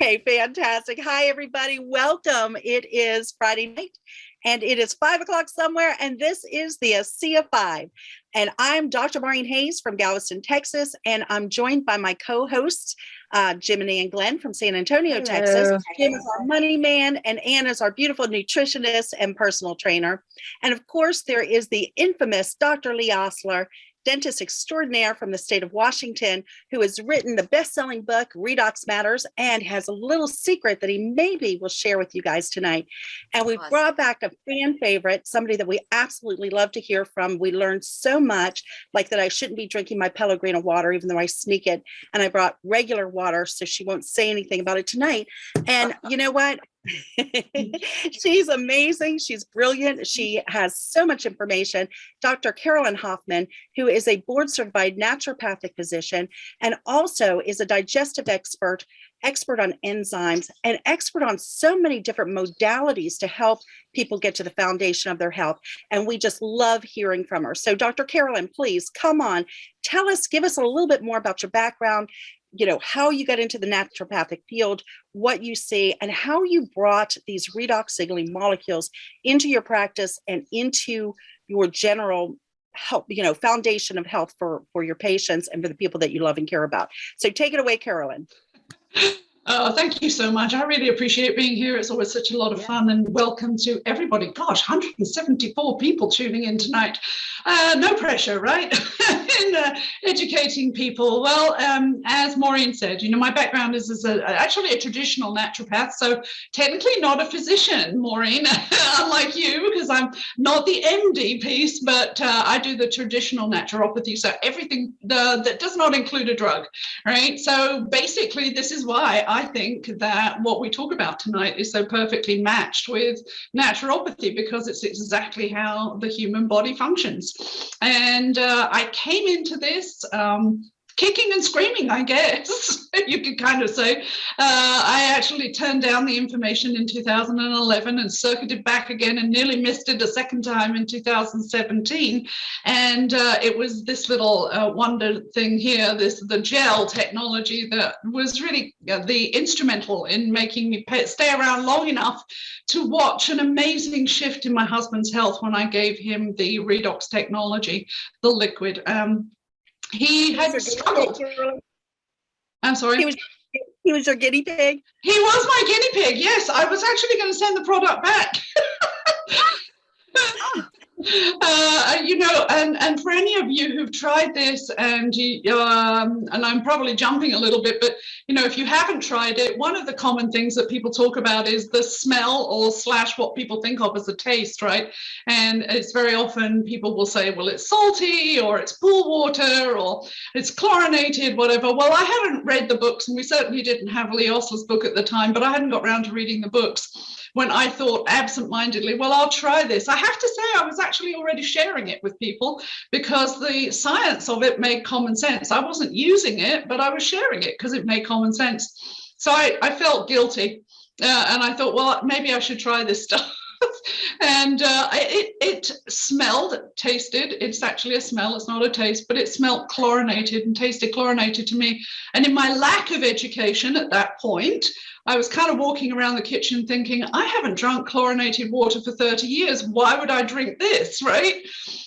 Okay, fantastic. Hi, everybody. Welcome. It is Friday night and it is 5 o'clock somewhere, and this is the Asea 5. And I'm Dr. Maureen Hayes from Galveston, Texas, and I'm joined by my co-hosts, Jiminy and Glenn from San Antonio, Hello. Texas. Jim is our money man, and Ann is our beautiful nutritionist and personal trainer. And of course, there is the infamous Dr. Lee Osler, dentist extraordinaire from the state of Washington, who has written the best-selling book, Redox Matters, and has a little secret that he maybe will share with you guys tonight. And we brought back a fan favorite, somebody that we absolutely love to hear from. We learned so much, like that I shouldn't be drinking my Pellegrino water, even though I sneak it. And I brought regular water, so she won't say anything about it tonight. And you know what? She's amazing. She's brilliant. She has so much information. Dr. Carolyn Hoffman, who is a board certified naturopathic physician and also is a digestive expert on enzymes, and expert on so many different modalities to help people get to the foundation of their health. And we just love hearing from her. So Dr. Carolyn, please come on, give us a little bit more about your background, how you got into the naturopathic field, what you see, and how you brought these redox signaling molecules into your practice and into your general health, foundation of health for your patients and for the people that you love and care about. So take it away, Carolyn. Oh, thank you so much. I really appreciate being here. It's always such a lot of fun, and welcome to everybody. Gosh, 174 people tuning in tonight. No pressure, right? in educating people. Well, as Maureen said, my background is actually a traditional naturopath, so technically not a physician, Maureen, unlike you, because I'm not the MD piece, but I do the traditional naturopathy, so everything that does not include a drug, right? So basically, this is why I think that what we talk about tonight is so perfectly matched with naturopathy, because it's exactly how the human body functions. And I came into this kicking and screaming, I guess, you could kind of say. I actually turned down the information in 2011 and circuited back again and nearly missed it a second time in 2017. And it was this little wonder thing here, the gel technology, that was really the instrumental in making me stay around long enough to watch an amazing shift in my husband's health when I gave him the Redox technology, the liquid. He had struggled. I'm sorry? He was your guinea pig? He was my guinea pig, yes. I was actually going to send the product back. And for any of you who've tried this, and I'm probably jumping a little bit, but if you haven't tried it, one of the common things that people talk about is the smell or / what people think of as a taste, right? And it's very often people will say, well, it's salty, or it's pool water, or it's chlorinated, whatever. Well, I hadn't read the books, and we certainly didn't have Lee Osler's book at the time, but I hadn't got around to reading the books when I thought absentmindedly, well, I'll try this. I have to say I was actually already sharing it with people because the science of it made common sense. I wasn't using it, but I was sharing it because it made common sense. So I felt guilty, and I thought, well, maybe I should try this stuff. And it smelled, tasted, it's actually a smell, it's not a taste, but it smelled chlorinated and tasted chlorinated to me. And in my lack of education at that point, I was kind of walking around the kitchen thinking, I haven't drunk chlorinated water for 30 years. Why would I drink this, right?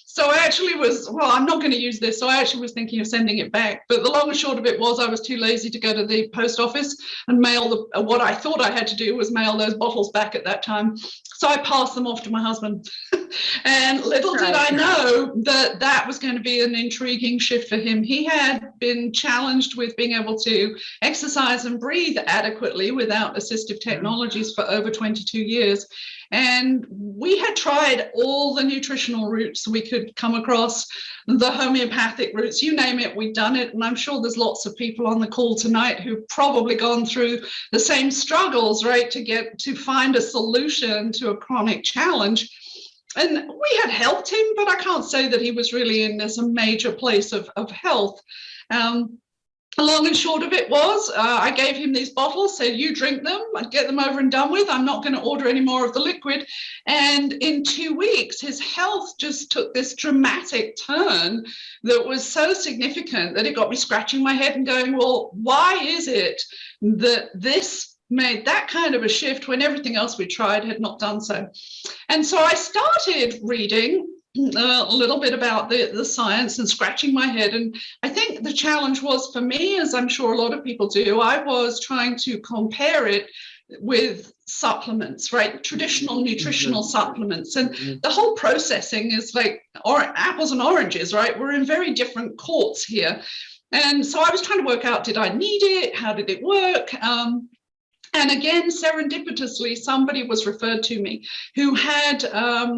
So I actually was, well, I'm not going to use this. So I actually was thinking of sending it back. But the long and short of it was I was too lazy to go to the post office and mail what I thought I had to do was mail those bottles back at that time. So I passed them off to my husband. And little did I know that that was going to be an intriguing shift for him. He had been challenged with being able to exercise and breathe adequately without assistive technologies for over 22 years. And we had tried all the nutritional routes we could come across, the homeopathic routes, you name it, we'd done it. And I'm sure there's lots of people on the call tonight who've probably gone through the same struggles, right, to find a solution to a chronic challenge. And we had helped him, but I can't say that he was really in this major place of health. Long and short of it was, I gave him these bottles, said, you drink them, I'd get them over and done with. I'm not going to order any more of the liquid. And in 2 weeks, his health just took this dramatic turn that was so significant that it got me scratching my head and going, well, why is it that this made that kind of a shift when everything else we tried had not done so. And so I started reading a little bit about the science and scratching my head. And I think the challenge was for me, as I'm sure a lot of people do, I was trying to compare it with supplements, right? Traditional nutritional supplements. And the whole processing is like apples and oranges, right? We're in very different courts here. And so I was trying to work out, did I need it? How did it work? And again, serendipitously, somebody was referred to me who had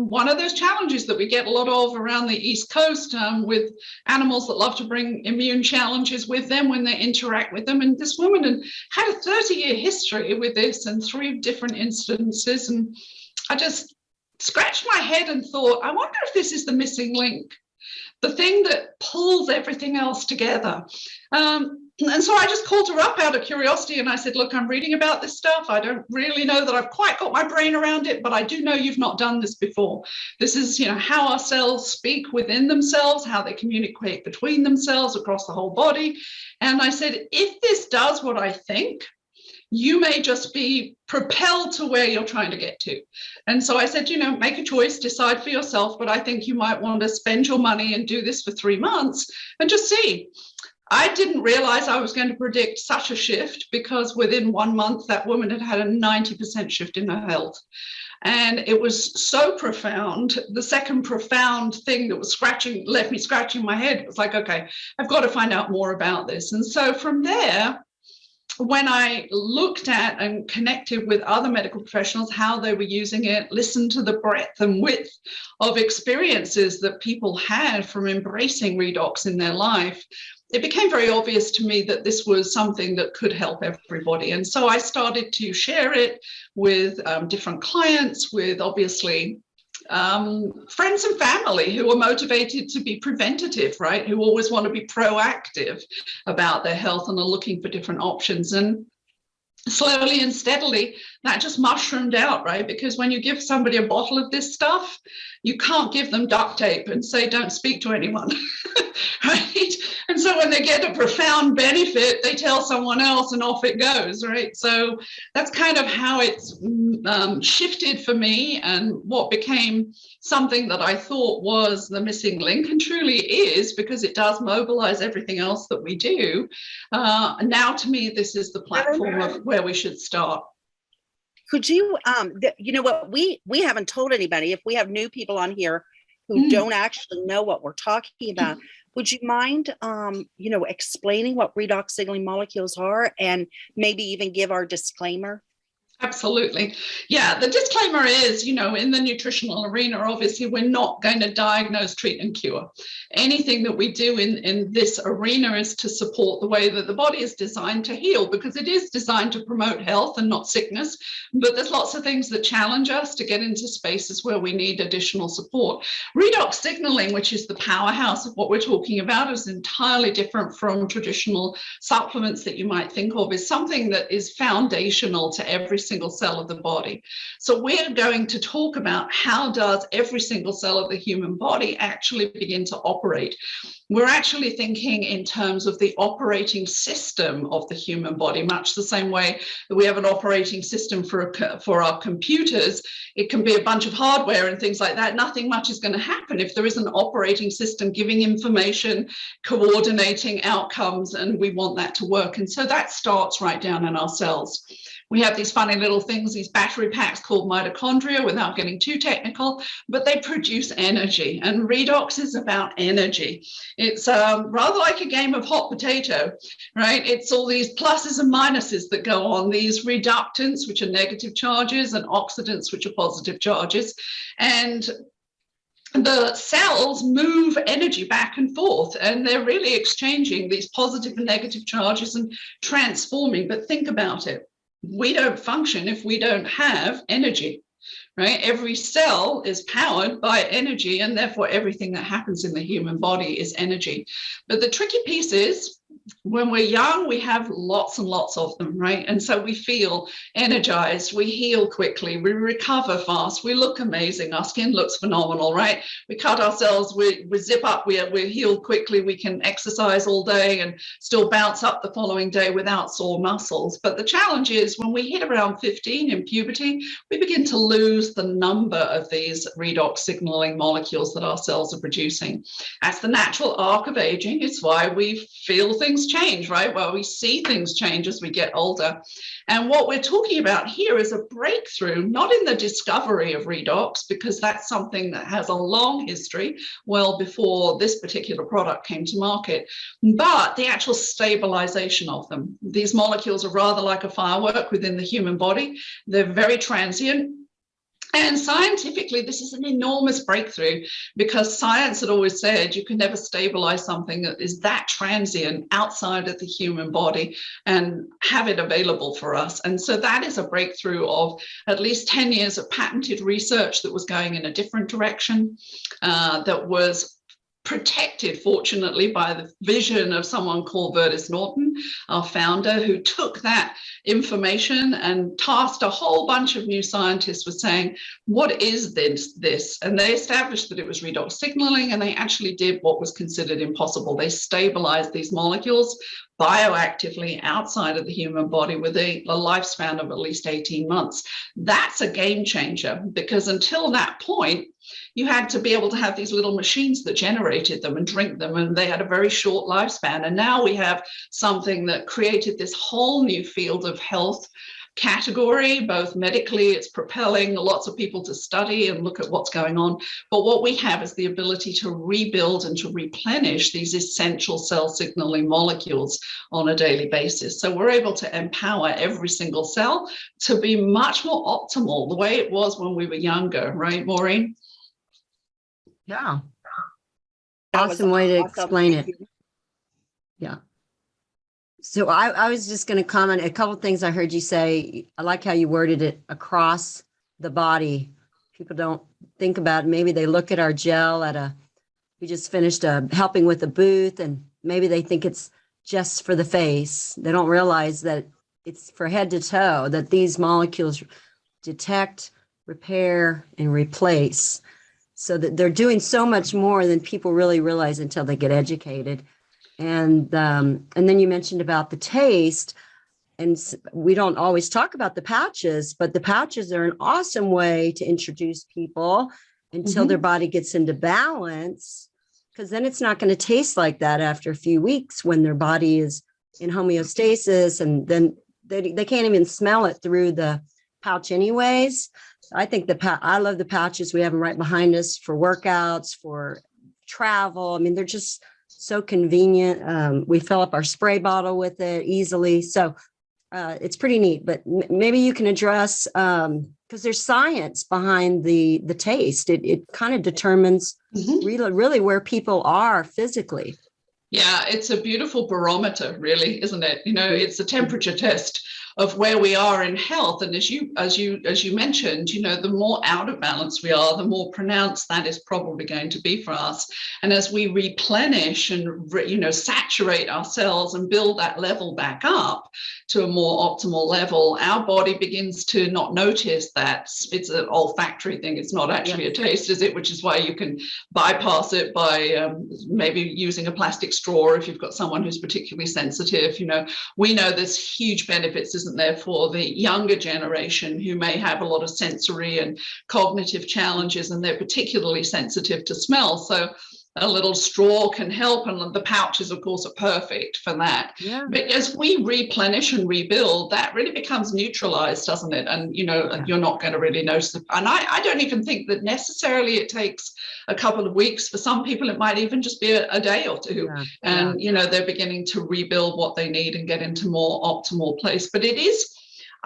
one of those challenges that we get a lot of around the East Coast with animals that love to bring immune challenges with them when they interact with them. And this woman had a 30-year history with this and 3 different instances. And I just scratched my head and thought, I wonder if this is the missing link, the thing that pulls everything else together. And so I just called her up out of curiosity and I said, look, I'm reading about this stuff. I don't really know that I've quite got my brain around it, but I do know you've not done this before. This is, how our cells speak within themselves, how they communicate between themselves across the whole body. And I said, if this does what I think, you may just be propelled to where you're trying to get to. And so I said, make a choice, decide for yourself, but I think you might want to spend your money and do this for 3 months and just see. I didn't realize I was going to predict such a shift because within 1 month, that woman had a 90% shift in her health. And it was so profound. The second profound thing that was left me scratching my head was like, okay, I've got to find out more about this. And so from there, when I looked at and connected with other medical professionals, how they were using it, listened to the breadth and width of experiences that people had from embracing redox in their life, it became very obvious to me that this was something that could help everybody. And so I started to share it with different clients, with obviously friends and family who are motivated to be preventative, right? Who always want to be proactive about their health and are looking for different options. And slowly and steadily, that just mushroomed out, right? Because when you give somebody a bottle of this stuff, you can't give them duct tape and say, don't speak to anyone, right? And so when they get a profound benefit, they tell someone else and off it goes, right? So that's kind of how it's shifted for me and what became something that I thought was the missing link, and truly is, because it does mobilize everything else that we do. Now, to me, this is the platform of where we should start. Could you, what we haven't told anybody, if we have new people on here who don't actually know what we're talking about, would you mind, explaining what redox signaling molecules are and maybe even give our disclaimer? Absolutely. Yeah, the disclaimer is, in the nutritional arena, obviously, we're not going to diagnose, treat, and cure. Anything that we do in this arena is to support the way that the body is designed to heal, because it is designed to promote health and not sickness. But there's lots of things that challenge us to get into spaces where we need additional support. Redox signaling, which is the powerhouse of what we're talking about, is entirely different from traditional supplements that you might think of. Is something that is foundational to every single cell of the body. So we're going to talk about how does every single cell of the human body actually begin to operate. We're actually thinking in terms of the operating system of the human body, much the same way that we have an operating system for our computers. It can be a bunch of hardware and things like that. Nothing much is going to happen if there is an operating system giving information, coordinating outcomes, and we want that to work. And so that starts right down in our cells. We have these funny little things, these battery packs called mitochondria, without getting too technical, but they produce energy, and redox is about energy. It's rather like a game of hot potato, right? It's all these pluses and minuses that go on, these reductants, which are negative charges, and oxidants, which are positive charges. And the cells move energy back and forth, and they're really exchanging these positive and negative charges and transforming. But think about it. We don't function if we don't have energy, right? Every cell is powered by energy, and therefore everything that happens in the human body is energy. But the tricky piece is when we're young, we have lots and lots of them, right? And so we feel energized, we heal quickly, we recover fast, we look amazing, our skin looks phenomenal, right? We cut ourselves, we zip up, we're healed quickly, we can exercise all day and still bounce up the following day without sore muscles. But the challenge is when we hit around 15 in puberty, we begin to lose the number of these redox signaling molecules that our cells are producing. That's the natural arc of aging. It's why we feel things change, right? Well, we see things change as we get older. And what we're talking about here is a breakthrough, not in the discovery of redox, because that's something that has a long history, well before this particular product came to market, but the actual stabilization of them. These molecules are rather like a firework within the human body. They're very transient. And scientifically, this is an enormous breakthrough, because science had always said you can never stabilize something that is that transient outside of the human body and have it available for us. And so that is a breakthrough of at least 10 years of patented research that was going in a different direction, that was protected, fortunately, by the vision of someone called Vertis Norton, our founder, who took that information and tasked a whole bunch of new scientists with saying, what is this? And they established that it was redox signaling, and they actually did what was considered impossible. They stabilized these molecules bioactively outside of the human body with a lifespan of at least 18 months. That's a game changer, because until that point, you had to be able to have these little machines that generated them and drink them, and they had a very short lifespan. And now we have something that created this whole new field of health category, both medically, it's propelling lots of people to study and look at what's going on. But what we have is the ability to rebuild and to replenish these essential cell signaling molecules on a daily basis. So we're able to empower every single cell to be much more optimal, the way it was when we were younger, right, Maureen? Yeah. That was Awesome way to awesome. explain Thank it. you. Yeah. So I was just going to comment a couple of things I heard you say. I like how you worded it, across the body. People don't think about it. Maybe they look at our gel we just finished helping with a booth, and maybe they think it's just for the face. They don't realize that it's for head to toe, that these molecules detect, repair, and replace. So that they're doing so much more than people really realize until they get educated. And then you mentioned about the taste, and we don't always talk about the pouches, but the pouches are an awesome way to introduce people until their body gets into balance, because then it's not going to taste like that after a few weeks when their body is in homeostasis, and then they can't even smell it through the pouch anyways. I think I love the pouches. We have them right behind us for workouts, for travel. I mean, they're just so convenient. We fill up our spray bottle with it easily. So it's pretty neat, but maybe you can address, because there's science behind the taste. It kind of determines really where people are physically. Yeah, it's a beautiful barometer, really, isn't it? You know, it's a temperature test of where we are in health. And as you mentioned, you know, the more out of balance we are, the more pronounced that is probably going to be for us. And as we replenish and saturate our cells and build that level back up to a more optimal level, our body begins to not notice that. It's an olfactory thing. It's not actually a taste, is it? Which is why you can bypass it by maybe using a plastic straw if you've got someone who's particularly sensitive. You know, we know there's huge benefits, isn't there, for the younger generation who may have a lot of sensory and cognitive challenges, and they're particularly sensitive to smell. So a little straw can help, and the pouches, of course, are perfect for that. Yeah. But as we replenish and rebuild, that really becomes neutralized, doesn't it? And, you know, you're not going to really notice it. And I don't even think that necessarily it takes a couple of weeks. For some people, it might even just be a day or two. Yeah. And, you know, they're beginning to rebuild what they need and get into more optimal place. But it is,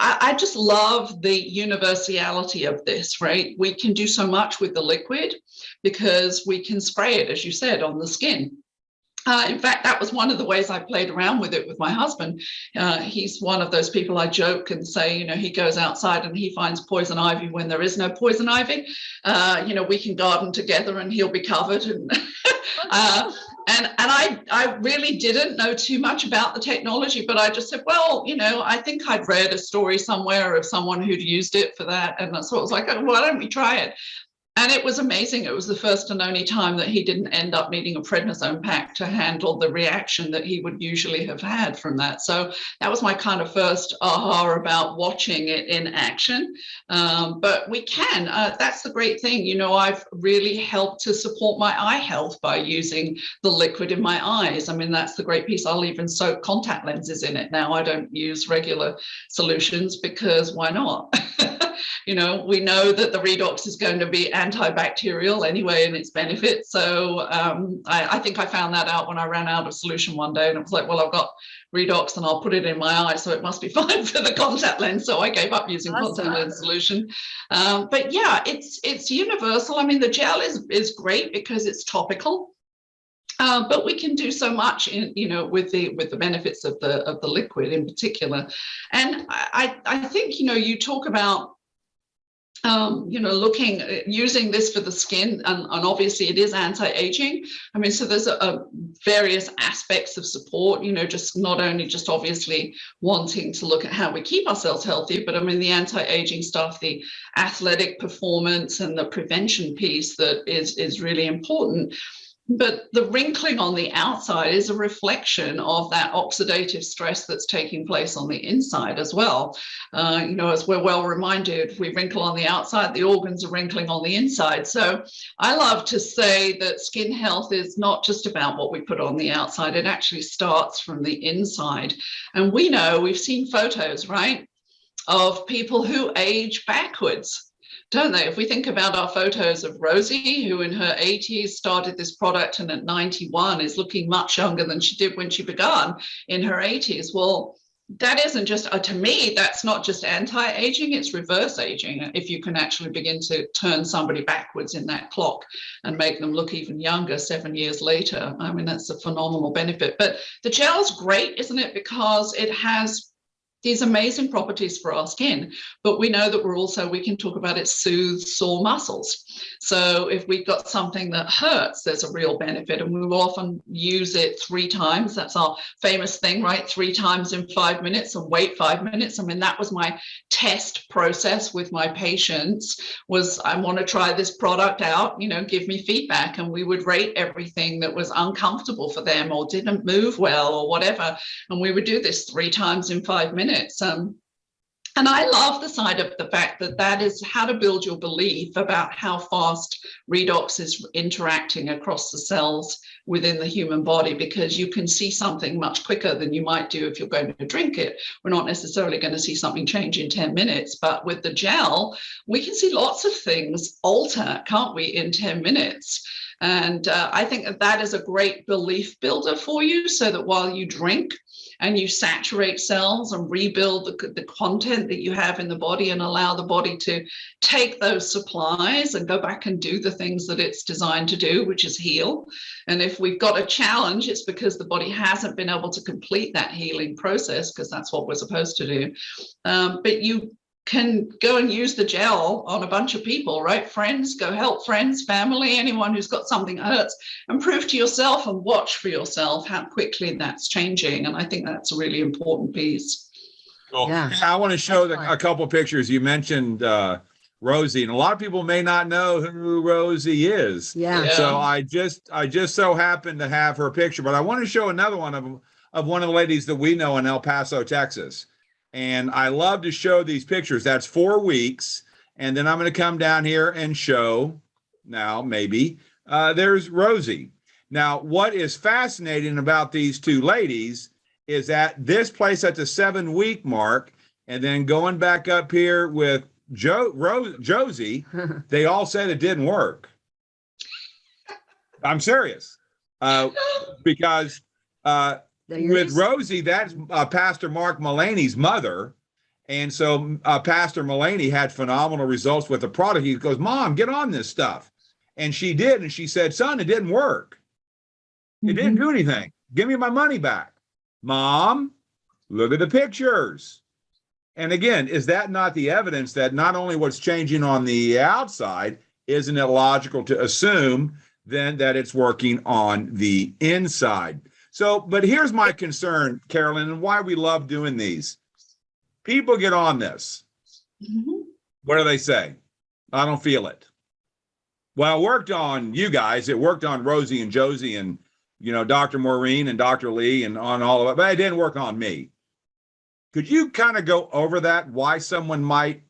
I just love the universality of this, right? We can do so much with the liquid because we can spray it, as you said, on the skin. In fact, that was one of the ways I played around with it with my husband. He's one of those people I joke and say, you know, he goes outside and he finds poison ivy when there is no poison ivy. You know, we can garden together and he'll be covered. And And I really didn't know too much about the technology, but I just said, well, I think I'd read a story somewhere of someone who'd used it for that. And that's what I was like, oh, why don't we try it? And it was amazing. It was the first and only time that he didn't end up needing a prednisone pack to handle the reaction that he would usually have had from that. So that was my kind of first aha about watching it in action. But we can. That's the great thing. I've really helped to support my eye health by using the liquid in my eyes. I mean, that's the great piece. I'll even soak contact lenses in it now. I don't use regular solutions because why not? We know that the Redox is going to be antibacterial anyway in its benefit. So I think I found that out when I ran out of solution one day, and it was like, well, I've got Redox and I'll put it in my eye, so it must be fine for the contact lens. So I gave up using contact lens solution. But yeah, it's universal. I mean, the gel is great because it's topical. But we can do so much with the benefits of the liquid in particular. And I think you talk about using this for the skin, and obviously it is anti-aging. I mean, so there's various aspects of support, just not only just obviously wanting to look at how we keep ourselves healthy, but I mean, the anti-aging stuff, the athletic performance and the prevention piece that is really important. But the wrinkling on the outside is a reflection of that oxidative stress that's taking place on the inside as well. As we're well reminded, if we wrinkle on the outside, the organs are wrinkling on the inside. So I love to say that skin health is not just about what we put on the outside. It actually starts from the inside. And we've seen photos, right, of people who age backwards. Don't they? If we think about our photos of Rosie, who in her 80s started this product and at 91 is looking much younger than she did when she began in her 80s. Well, that isn't just, to me, that's not just anti-aging, it's reverse aging. If you can actually begin to turn somebody backwards in that clock and make them look even younger 7 years later, I mean, that's a phenomenal benefit. But the gel's great, isn't it? Because it has these amazing properties for our skin, but we know that we can talk about it soothes sore muscles. So if we've got something that hurts, there's a real benefit, and we will often use it 3 times. That's our famous thing, right? 3 times in 5 minutes and wait 5 minutes. I mean, that was my test process with my patients, was I want to try this product out, give me feedback, and we would rate everything that was uncomfortable for them or didn't move well or whatever. And we would do this 3 times in 5 minutes. And I love the side of the fact that is how to build your belief about how fast Redox is interacting across the cells within the human body, because you can see something much quicker than you might do if you're going to drink it. We're not necessarily going to see something change in 10 minutes, but with the gel, we can see lots of things alter, can't we, in 10 minutes? And I think that is a great belief builder for you, so that while you drink and you saturate cells and rebuild the content that you have in the body and allow the body to take those supplies and go back and do the things that it's designed to do, which is heal. And if we've got a challenge, it's because the body hasn't been able to complete that healing process, because that's what we're supposed to do. But you can go and use the gel on a bunch of people, right? Friends, go help friends, family, anyone who's got something that hurts, and prove to yourself and watch for yourself how quickly that's changing. And I think that's a really important piece. Cool. Yeah. I want to show a couple of pictures. You mentioned Rosie, and a lot of people may not know who Rosie is. Yeah. So I just so happened to have her picture, but I want to show another one of one of the ladies that we know in El Paso, Texas. And I love to show these pictures. That's 4 weeks. And then I'm going to come down here and show now, maybe, there's Rosie. Now, what is fascinating about these 2 ladies is that this place at the 7-week mark, and then going back up here with Josie, they all said it didn't work. I'm serious. Because with Rosie, that's Pastor Mark Mullaney's mother. And so Pastor Mullaney had phenomenal results with the product. He goes, Mom, get on this stuff. And she did. And she said, son, it didn't work. It didn't do anything. Give me my money back. Mom, look at the pictures. And again, is that not the evidence that not only what's changing on the outside, isn't it logical to assume than that it's working on the inside. So, but here's my concern, Carolyn, and why we love doing these. People get on this. Mhm. What do they say? I don't feel it. Well, it worked on you guys. It worked on Rosie and Josie and, Dr. Maureen and Dr. Lee and on all of it, but it didn't work on me. Could you kind of go over that? Why someone might,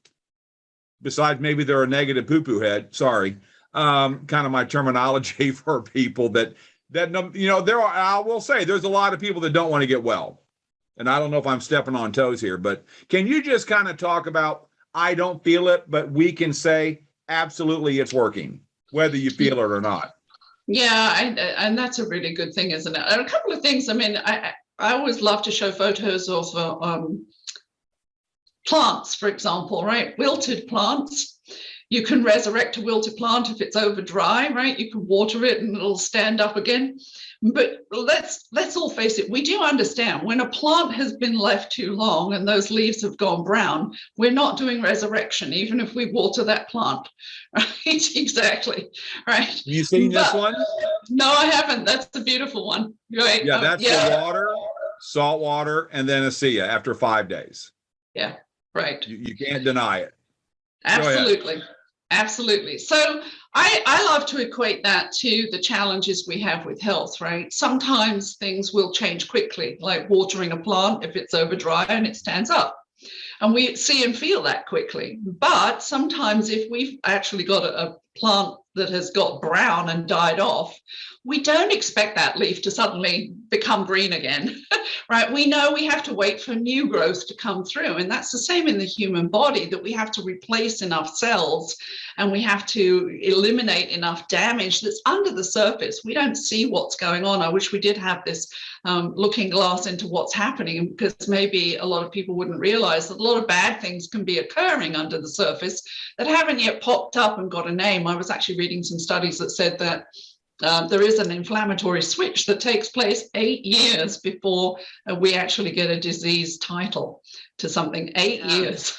besides maybe they're a negative poo-poo head, sorry, kind of my terminology for people that I will say there's a lot of people that don't want to get well. And I don't know if I'm stepping on toes here, but can you just kind of talk about, I don't feel it, but we can say absolutely it's working, whether you feel it or not. Yeah, and that's a really good thing, isn't it? And a couple of things. I mean, I always love to show photos of plants, for example, right? Wilted plants. You can resurrect a wilted plant if it's over dry, right? You can water it and it'll stand up again. But let's all face it, we do understand when a plant has been left too long and those leaves have gone brown, we're not doing resurrection, even if we water that plant, right? Exactly, right? Have you seen this one? No, I haven't. That's a beautiful one, right? Yeah, that's the water, salt water, and then Asea after 5 days. Yeah, right. You can't deny it. Absolutely. Absolutely. So I love to equate that to the challenges we have with health, right? Sometimes things will change quickly, like watering a plant if it's over dry and it stands up. And we see and feel that quickly. But sometimes if we've actually got a plant that has got brown and died off, we don't expect that leaf to suddenly become green again, right? We know we have to wait for new growth to come through. And that's the same in the human body, that we have to replace enough cells and we have to eliminate enough damage that's under the surface. We don't see what's going on. I wish we did have this looking glass into what's happening, because maybe a lot of people wouldn't realize that a lot of bad things can be occurring under the surface that haven't yet popped up and got a name. I was actually reading some studies that said that there is an inflammatory switch that takes place 8 years before we actually get a disease title to something. 8 years.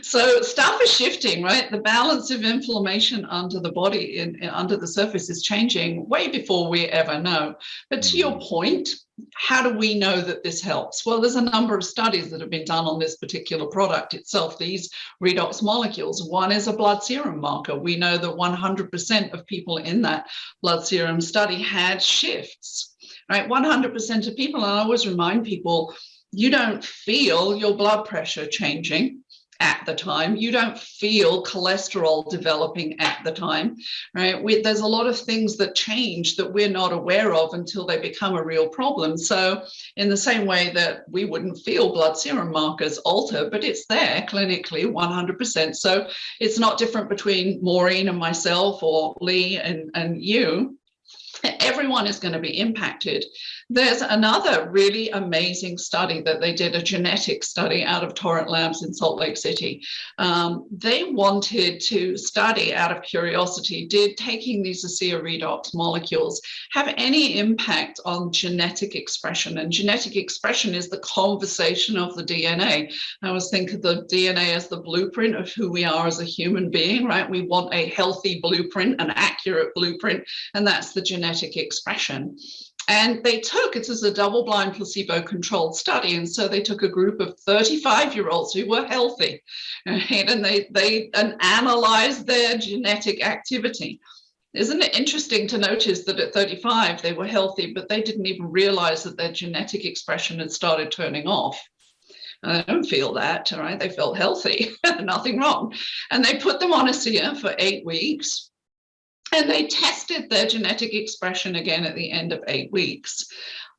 So stuff is shifting, right? The balance of inflammation under the body, under the surface, is changing way before we ever know. But to your point, how do we know that this helps? Well, there's a number of studies that have been done on this particular product itself, these redox molecules. One is a blood serum marker. We know that 100% of people in that blood serum study had shifts, right? 100% of people. And I always remind people, you don't feel your blood pressure changing at the time. You don't feel cholesterol developing at the time, right? There's a lot of things that change that we're not aware of until they become a real problem. So in the same way that we wouldn't feel blood serum markers alter, but it's there clinically 100%. So it's not different between Maureen and myself or Lee and you. Everyone is going to be impacted. There's another really amazing study that they did, a genetic study out of Torrent Labs in Salt Lake City. They wanted to study out of curiosity, did taking these Asea redox molecules have any impact on genetic expression? And genetic expression is the conversation of the DNA. I always think of the DNA as the blueprint of who we are as a human being, right? We want a healthy blueprint, an accurate blueprint, and that's the genetic expression. And they took, it was a double-blind placebo-controlled study, and so they took a group of 35-year-olds who were healthy, right? And they analyzed their genetic activity. Isn't it interesting to notice that at 35 they were healthy, but they didn't even realize that their genetic expression had started turning off? I don't feel that, all right? They felt healthy, nothing wrong. And they put them on Asea for 8 weeks. And they tested their genetic expression again at the end of 8 weeks.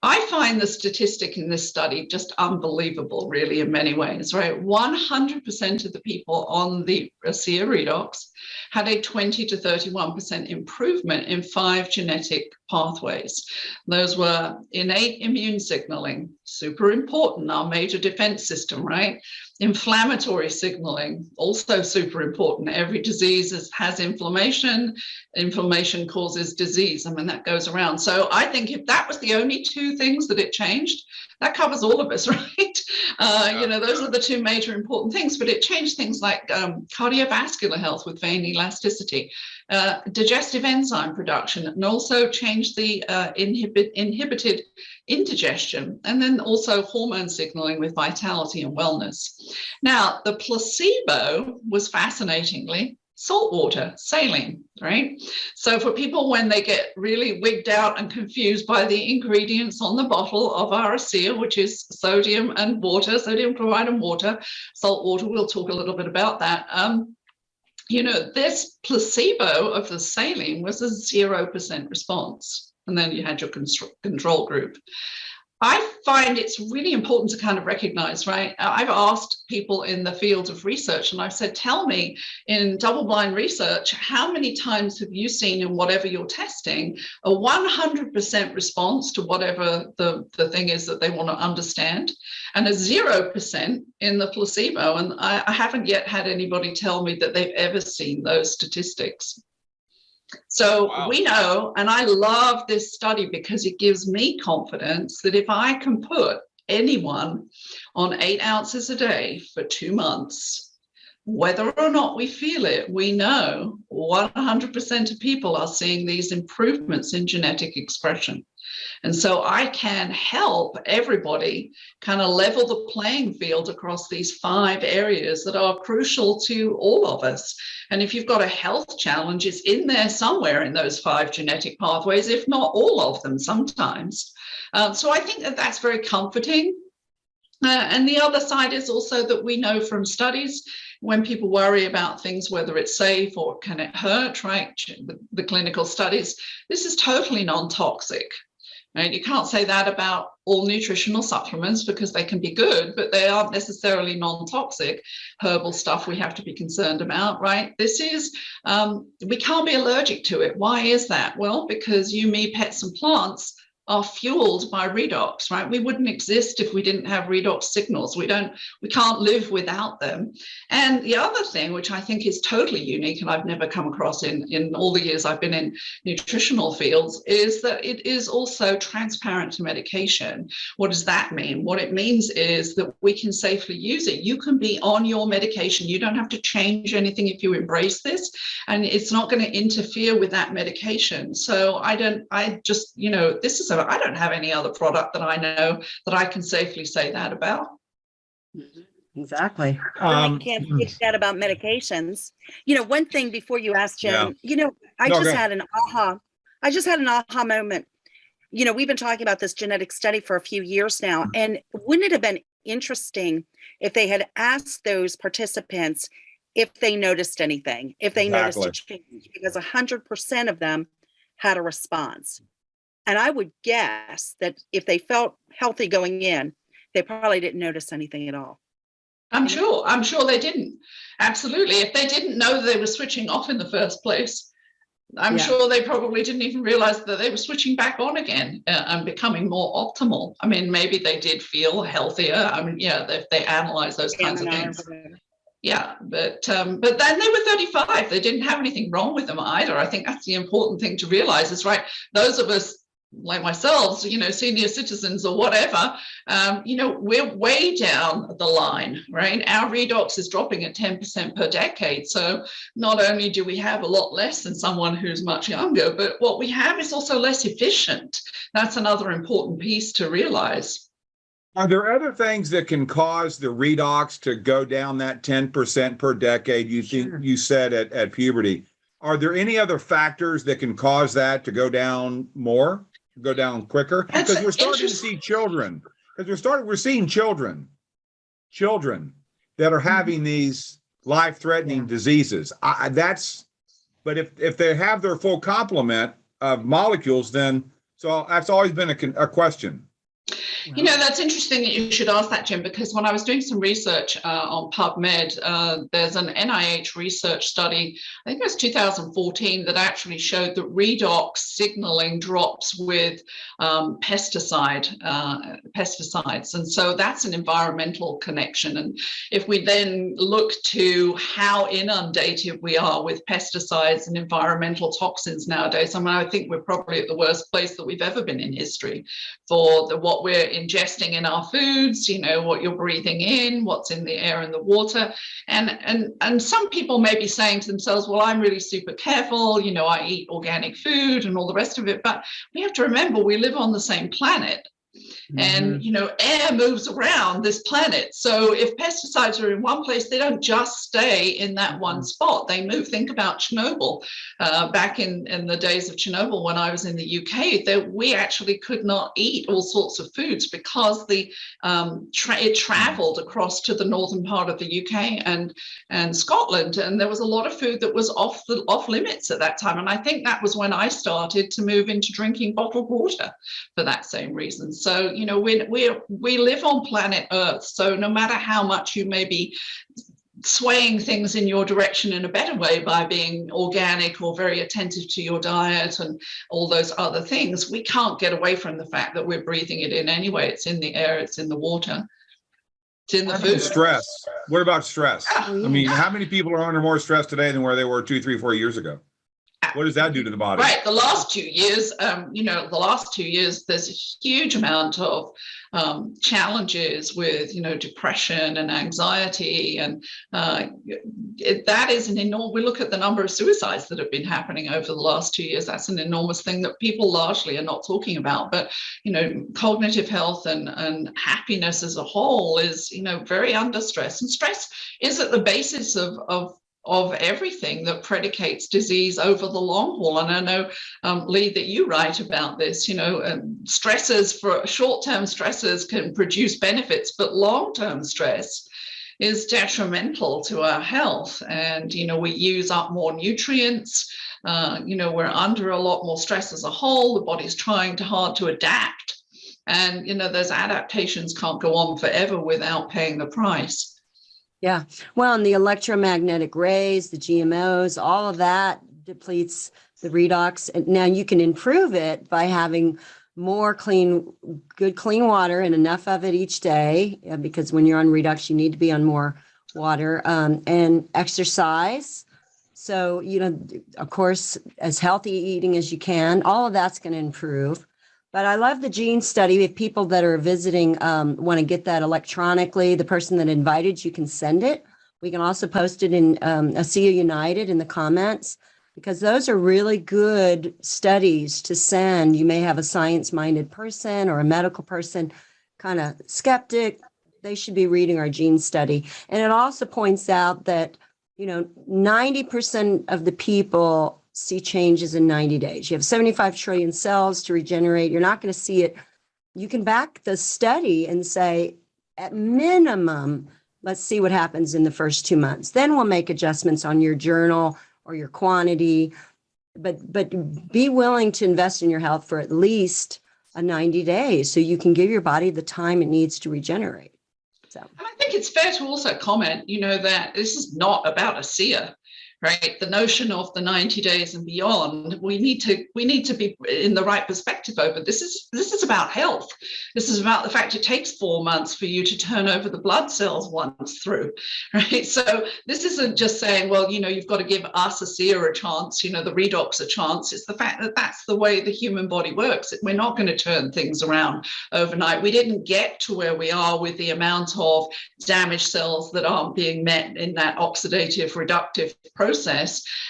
I find the statistic in this study just unbelievable, really, in many ways, right? 100% of the people on the Asea redox had a 20 to 31% improvement in 5 genetic pathways. Those were innate immune signaling, super important, our major defense system, right? Inflammatory signaling, also super important. Every disease has inflammation. Inflammation causes disease. I mean, that goes around. So I think if that was the only 2 things that it changed, that covers all of us, right? You know, those are the 2 major important things, but it changed things like cardiovascular health with vein elasticity. digestive enzyme production, and also changed the inhibited indigestion, and then also hormone signaling with vitality and wellness. Now, the placebo was fascinatingly salt water, saline, right? So for people when they get really wigged out and confused by the ingredients on the bottle of our Asea, which is sodium and water, sodium chloride and water, salt water, we'll talk a little bit about that. You know, this placebo of the saline was a 0% response. And then you had your control group. I find it's really important to kind of recognize, right? I've asked people in the field of research, and I've said, tell me in double-blind research, how many times have you seen in whatever you're testing a 100% response to whatever the thing is that they want to understand, and a 0% in the placebo? And I haven't yet had anybody tell me that they've ever seen those statistics. So wow. We know, and I love this study because it gives me confidence that if I can put anyone on 8 ounces a day for 2 months, whether or not we feel it, we know 100% of people are seeing these improvements in genetic expression. And so I can help everybody kind of level the playing field across these 5 areas that are crucial to all of us. And if you've got a health challenge, it's in there somewhere in those 5 genetic pathways, if not all of them sometimes. So I think that that's very comforting. And the other side is also that we know from studies, when people worry about things, whether it's safe or can it hurt, right? The clinical studies, this is totally non-toxic. Right? You can't say that about all nutritional supplements because they can be good, but they aren't necessarily non-toxic. Herbal stuff we have to be concerned about, right? This is, we can't be allergic to it. Why is that? Well, because you, me, pets, and plants are fueled by redox, right? We wouldn't exist if we didn't have redox signals. We can't live without them. And the other thing, which I think is totally unique, and I've never come across in all the years I've been in nutritional fields, is that it is also transparent to medication. What does that mean? What it means is that we can safely use it. You can be on your medication. You don't have to change anything if you embrace this, and it's not going to interfere with that medication. So I don't have any other product that I know that I can safely say that about. Exactly. I can't say that about medications. You know, one thing before you ask Jim, I just had an aha moment. You know, we've been talking about this genetic study for a few years now, and wouldn't it have been interesting if they had asked those participants if they noticed anything, if they noticed a change, because 100% of them had a response. And I would guess that if they felt healthy going in, they probably didn't notice anything at all. I'm sure they didn't. Absolutely. If they didn't know they were switching off in the first place, I'm sure they probably didn't even realize that they were switching back on again and becoming more optimal. I mean, maybe they did feel healthier. I mean, if they analyze those kinds of things. Yeah, but then they were 35. They didn't have anything wrong with them either. I think that's the important thing to realize is, right, those of us like myself, senior citizens or whatever, we're way down the line, right? Our redox is dropping at 10% per decade. So not only do we have a lot less than someone who's much younger, but what we have is also less efficient. That's another important piece to realize. Are there other things that can cause the redox to go down that 10% per decade? You said at puberty. Are there any other factors that can cause that to go down more? Go down quicker? Because we're starting to see children. We're seeing children that are having these life-threatening diseases. But if they have their full complement of molecules, then so that's always been a question. That's interesting that you should ask that, Jim, because when I was doing some research on PubMed, there's an NIH research study, I think it was 2014, that actually showed that redox signaling drops with pesticides. And so that's an environmental connection. And if we then look to how inundated we are with pesticides and environmental toxins nowadays, I think we're probably at the worst place that we've ever been in history for what we're we're ingesting in our foods, what you're breathing in, what's in the air and the water. And some people may be saying to themselves, well, I'm really super careful, I eat organic food and all the rest of it. But we have to remember we live on the same planet. And, air moves around this planet. So if pesticides are in one place, they don't just stay in that one spot. They move. Think about Chernobyl. Back in the days of Chernobyl, when I was in the UK, we actually could not eat all sorts of foods because it traveled across to the northern part of the UK and Scotland. And there was a lot of food that was off limits at that time. And I think that was when I started to move into drinking bottled water for that same reason. So, we live on planet Earth. So no matter how much you may be swaying things in your direction in a better way by being organic or very attentive to your diet and all those other things, we can't get away from the fact that we're breathing it in anyway. It's in the air, it's in the water, it's in the food. Stress. What about stress? I mean, how many people are under more stress today than where they were 2, 3, 4 years ago? What does that do to the body? Right. The last 2 years, there's a huge amount of challenges with, depression and anxiety. And that is an enormous, we look at the number of suicides that have been happening over the last 2 years. That's an enormous thing that people largely are not talking about. But, cognitive health and happiness as a whole is, very under stress. And stress is at the basis of everything that predicates disease over the long haul. And I know, Lee, that you write about this, short-term stressors can produce benefits, but long-term stress is detrimental to our health. And, we use up more nutrients, we're under a lot more stress as a whole. The body's trying hard to adapt. And, those adaptations can't go on forever without paying the price. Yeah. Well, and the electromagnetic rays, the GMOs, all of that depletes the redox. And now you can improve it by having more good clean water and enough of it each day, because when you're on redox, you need to be on more water, and exercise. So, of course, as healthy eating as you can, all of that's going to improve. But I love the gene study. If people that are visiting want to get that electronically, the person that invited you can send it. We can also post it in Asea United in the comments, because those are really good studies to send. You may have a science-minded person or a medical person, kind of skeptic. They should be reading our gene study. And it also points out that, 90% of the people see changes in 90 days. You have 75 trillion cells to regenerate. You're not going to see it. You can back the study and say, at minimum, let's see what happens in the first 2 months. Then we'll make adjustments on your journal or your quantity. But be willing to invest in your health for at least 90 days so you can give your body the time it needs to regenerate. So, and I think it's fair to also comment, that this is not about Asea. Right, the notion of the 90 days and beyond, we need to be in the right perspective over. This is about health. This is about the fact it takes 4 months for you to turn over the blood cells once through, right? So this isn't just saying, well, you've got to give us Asea a chance, the redox a chance. It's the fact that that's the way the human body works. We're not going to turn things around overnight. We didn't get to where we are with the amount of damaged cells that aren't being met in that oxidative reductive process,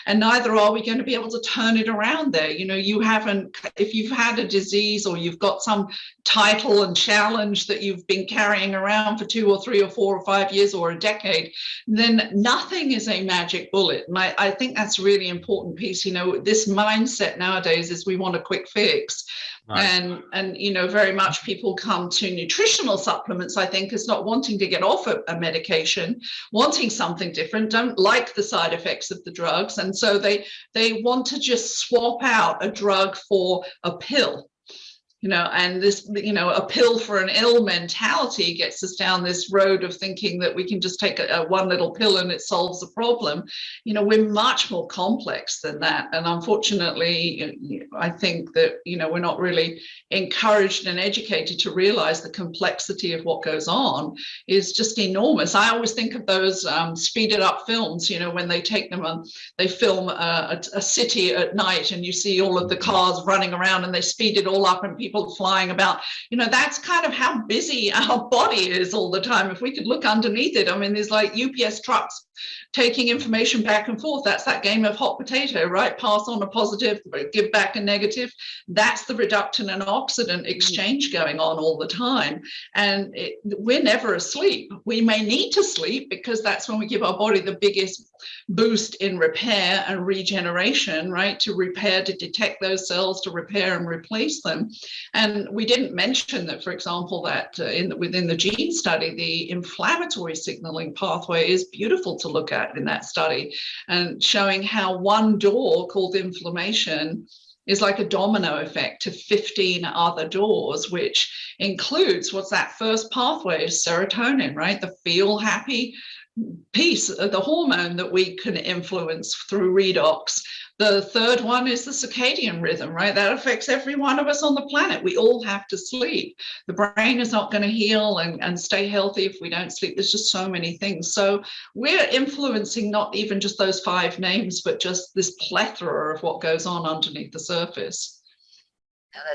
and neither are we going to be able to turn it around there. If you've had a disease or you've got some title and challenge that you've been carrying around for 2 or 3 or 4 or 5 years or a decade, then nothing is a magic bullet. And I think that's a really important piece. This mindset nowadays is we want a quick fix. Right. And very much people come to nutritional supplements, I think, as not wanting to get off a medication, wanting something different, don't like the side effects of the drugs. And so they want to just swap out a drug for a pill. And this, a pill for an ill mentality gets us down this road of thinking that we can just take a one little pill and it solves the problem. We're much more complex than that. And unfortunately, I think that, we're not really encouraged and educated to realize the complexity of what goes on is just enormous. I always think of those speeded up films, when they take them on, they film a city at night and you see all of the cars running around and they speed it all up and people people flying about. That's kind of how busy our body is all the time. If we could look underneath it, I mean, there's like UPS trucks taking information back and forth. That's that game of hot potato, right? Pass on a positive, give back a negative. That's the reductant and oxidant exchange going on all the time. And we're never asleep. We may need to sleep because that's when we give our body the biggest boost in repair and regeneration, right? To repair, to detect those cells, to repair and replace them. And we didn't mention that, for example, that within the gene study, the inflammatory signaling pathway is beautiful to look at in that study, and showing how one door called inflammation is like a domino effect to 15 other doors, which includes what's that first pathway is serotonin, right? The feel happy piece of the hormone that we can influence through redox. The third one is the circadian rhythm, right? That affects every one of us on the planet. We all have to sleep. The brain is not going to heal and stay healthy if we don't sleep. There's just so many things. So we're influencing not even just those 5 names, but just this plethora of what goes on underneath the surface.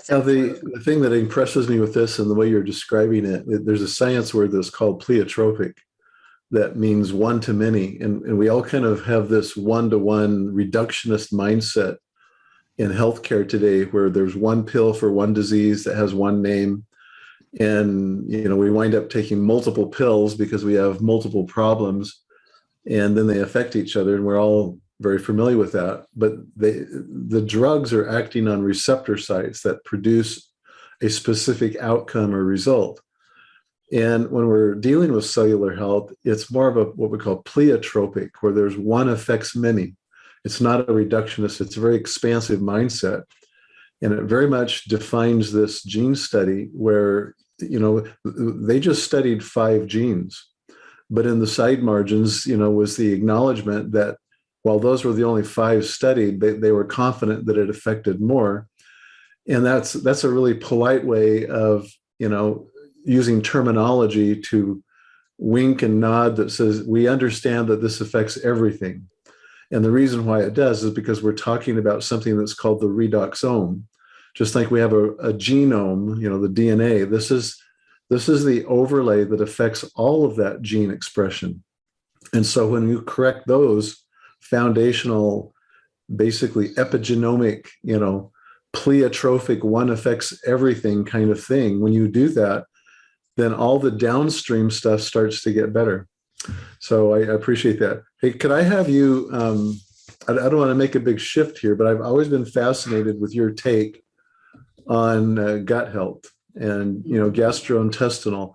Now, the thing that impresses me with this and the way you're describing it, there's a science word that's called pleiotropic. That means one to many. And we all kind of have this one-to-one reductionist mindset in healthcare today, where there's one pill for one disease that has one name. And, we wind up taking multiple pills because we have multiple problems, and then they affect each other. And we're all very familiar with that. But the drugs are acting on receptor sites that produce a specific outcome or result. And when we're dealing with cellular health, it's more of what we call pleiotropic, where there's one affects many. It's not a reductionist, it's a very expansive mindset. And it very much defines this gene study where, they just studied 5 genes. But in the side margins, was the acknowledgement that while those were the only 5 studied, they were confident that it affected more. And that's a really polite way of, using terminology to wink and nod that says, we understand that this affects everything. And the reason why it does is because we're talking about something that's called the redoxome. Just like we have a genome, the DNA, this is the overlay that affects all of that gene expression. And so when you correct those foundational, basically epigenomic, pleiotropic, one affects everything kind of thing, when you do that, then all the downstream stuff starts to get better. So I appreciate that. Hey, could I have you, I don't want to make a big shift here, but I've always been fascinated with your take on gut health and, gastrointestinal.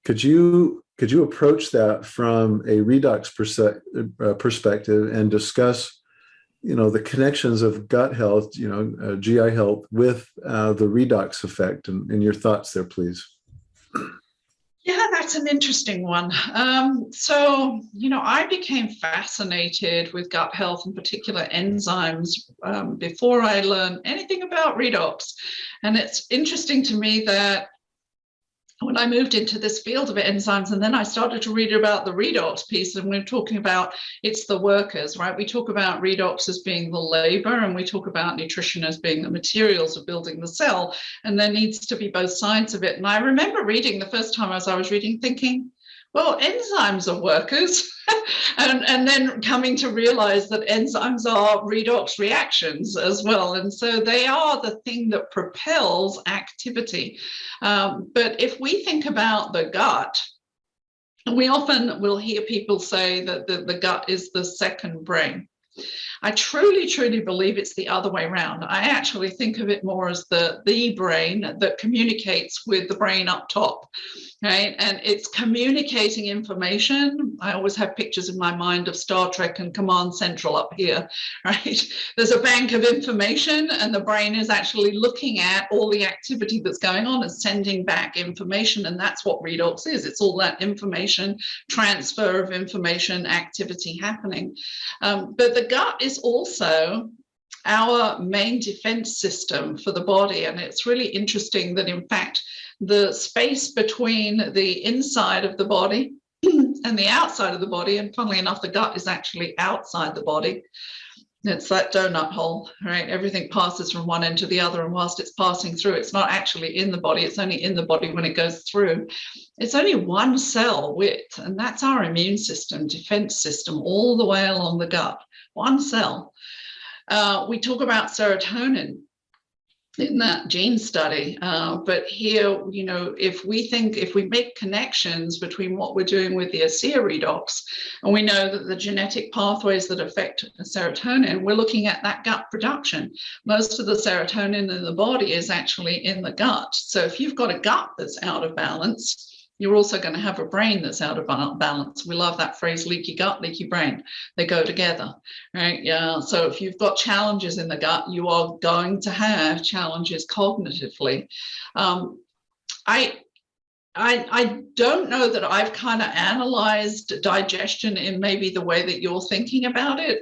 Could you approach that from a redox perspective and discuss, the connections of gut health, GI health with the redox effect and your thoughts there, please? Yeah, that's an interesting one. So, I became fascinated with gut health, in particular enzymes, before I learned anything about redox. And it's interesting to me that when I moved into this field of enzymes, and then I started to read about the redox piece, and we're talking about it's the workers, right? We talk about redox as being the labor, and we talk about nutrition as being the materials of building the cell. And there needs to be both sides of it. And I remember reading the first time as I was reading, thinking, well, enzymes are workers. and then coming to realize that enzymes are redox reactions as well. And so they are the thing that propels activity. But if we think about the gut, we often will hear people say that the gut is the second brain. I truly, truly believe it's the other way around. I actually think of it more as the brain that communicates with the brain up top, right? And it's communicating information. I always have pictures in my mind of Star Trek and Command Central up here, right? There's a bank of information, and the brain is actually looking at all the activity that's going on and sending back information. And that's what redox is. It's all that information, transfer of information, activity happening. But the gut is also our main defense system for the body. And it's really interesting that, in fact, the space between the inside of the body and the outside of the body, and funnily enough, the gut is actually outside the body, It's that donut hole, right? Everything passes from one end to the other, and whilst it's passing through, it's not actually in the body. It's only in the body when it goes through. It's only one cell width, and that's our immune system, defense system, all the way along the gut. One cell. We talk about serotonin in that gene study, but here, you know, if we make connections between what we're doing with the Asea redox, and we know that the genetic pathways that affect serotonin, we're looking at that gut production. Most of the serotonin in the body is actually in the gut. So if you've got a gut that's out of balance, you're also going to have a brain that's out of balance. We love that phrase, leaky gut, leaky brain. They go together, right? Yeah. So if you've got challenges in the gut, you are going to have challenges cognitively. I don't know that I've kind of analyzed digestion in maybe the way that you're thinking about it,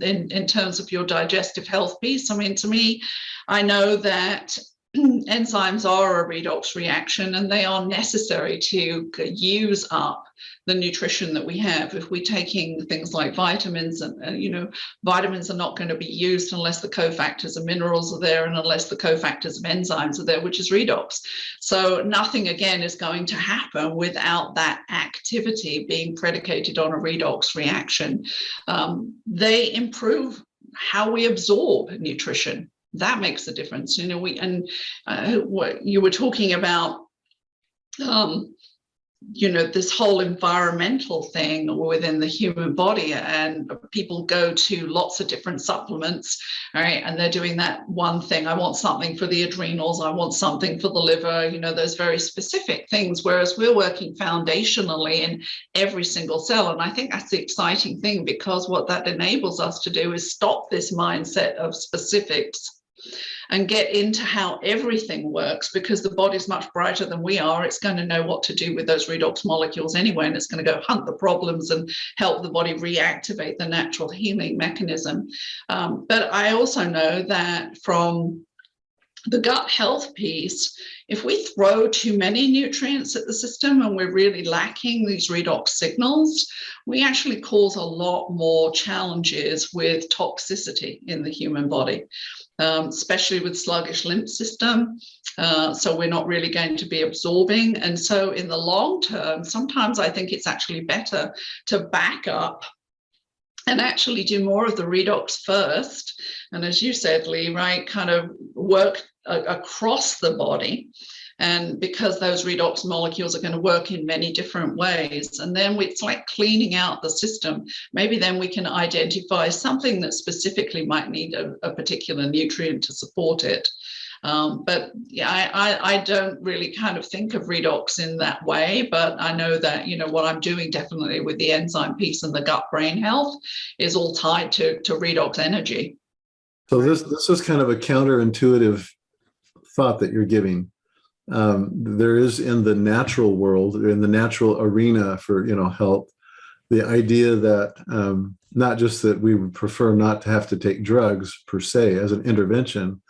in terms of your digestive health piece. I mean, to me, I know that enzymes are a redox reaction, and they are necessary to use up the nutrition that we have. If we're taking things like vitamins, and you know, vitamins are not going to be used unless the cofactors of minerals are there, and unless the cofactors of enzymes are there, which is redox. So nothing, again, is going to happen without that activity being predicated on a redox reaction. They improve how we absorb nutrition. That makes a difference. You know, what you were talking about, you know, this whole environmental thing within the human body, and people go to lots of different supplements, right? And they're doing that one thing. I want something for the adrenals. I want something for the liver, you know, those very specific things, whereas we're working foundationally in every single cell. And I think that's the exciting thing, because what that enables us to do is stop this mindset of specifics and get into how everything works, because the body's much brighter than we are. It's going to know what to do with those redox molecules anyway, and it's going to go hunt the problems and help the body reactivate the natural healing mechanism. But I also know that from the gut health piece, if we throw too many nutrients at the system and we're really lacking these redox signals, we actually cause a lot more challenges with toxicity in the human body. Especially with sluggish lymph system. So we're not really going to be absorbing. And so in the long term, sometimes I think it's actually better to back up and actually do more of the redox first. And as you said, Lee, right, kind of work across the body. And because those redox molecules are going to work in many different ways, and then it's like cleaning out the system. Maybe then we can identify something that specifically might need a particular nutrient to support it. But yeah, I don't really kind of think of redox in that way, but I know that, you know, what I'm doing definitely with the enzyme piece and the gut brain health is all tied to redox energy. So this is kind of a counterintuitive thought that you're giving. There is, in the natural world, in the natural arena for, you know, health, the idea that not just that we would prefer not to have to take drugs per se as an intervention,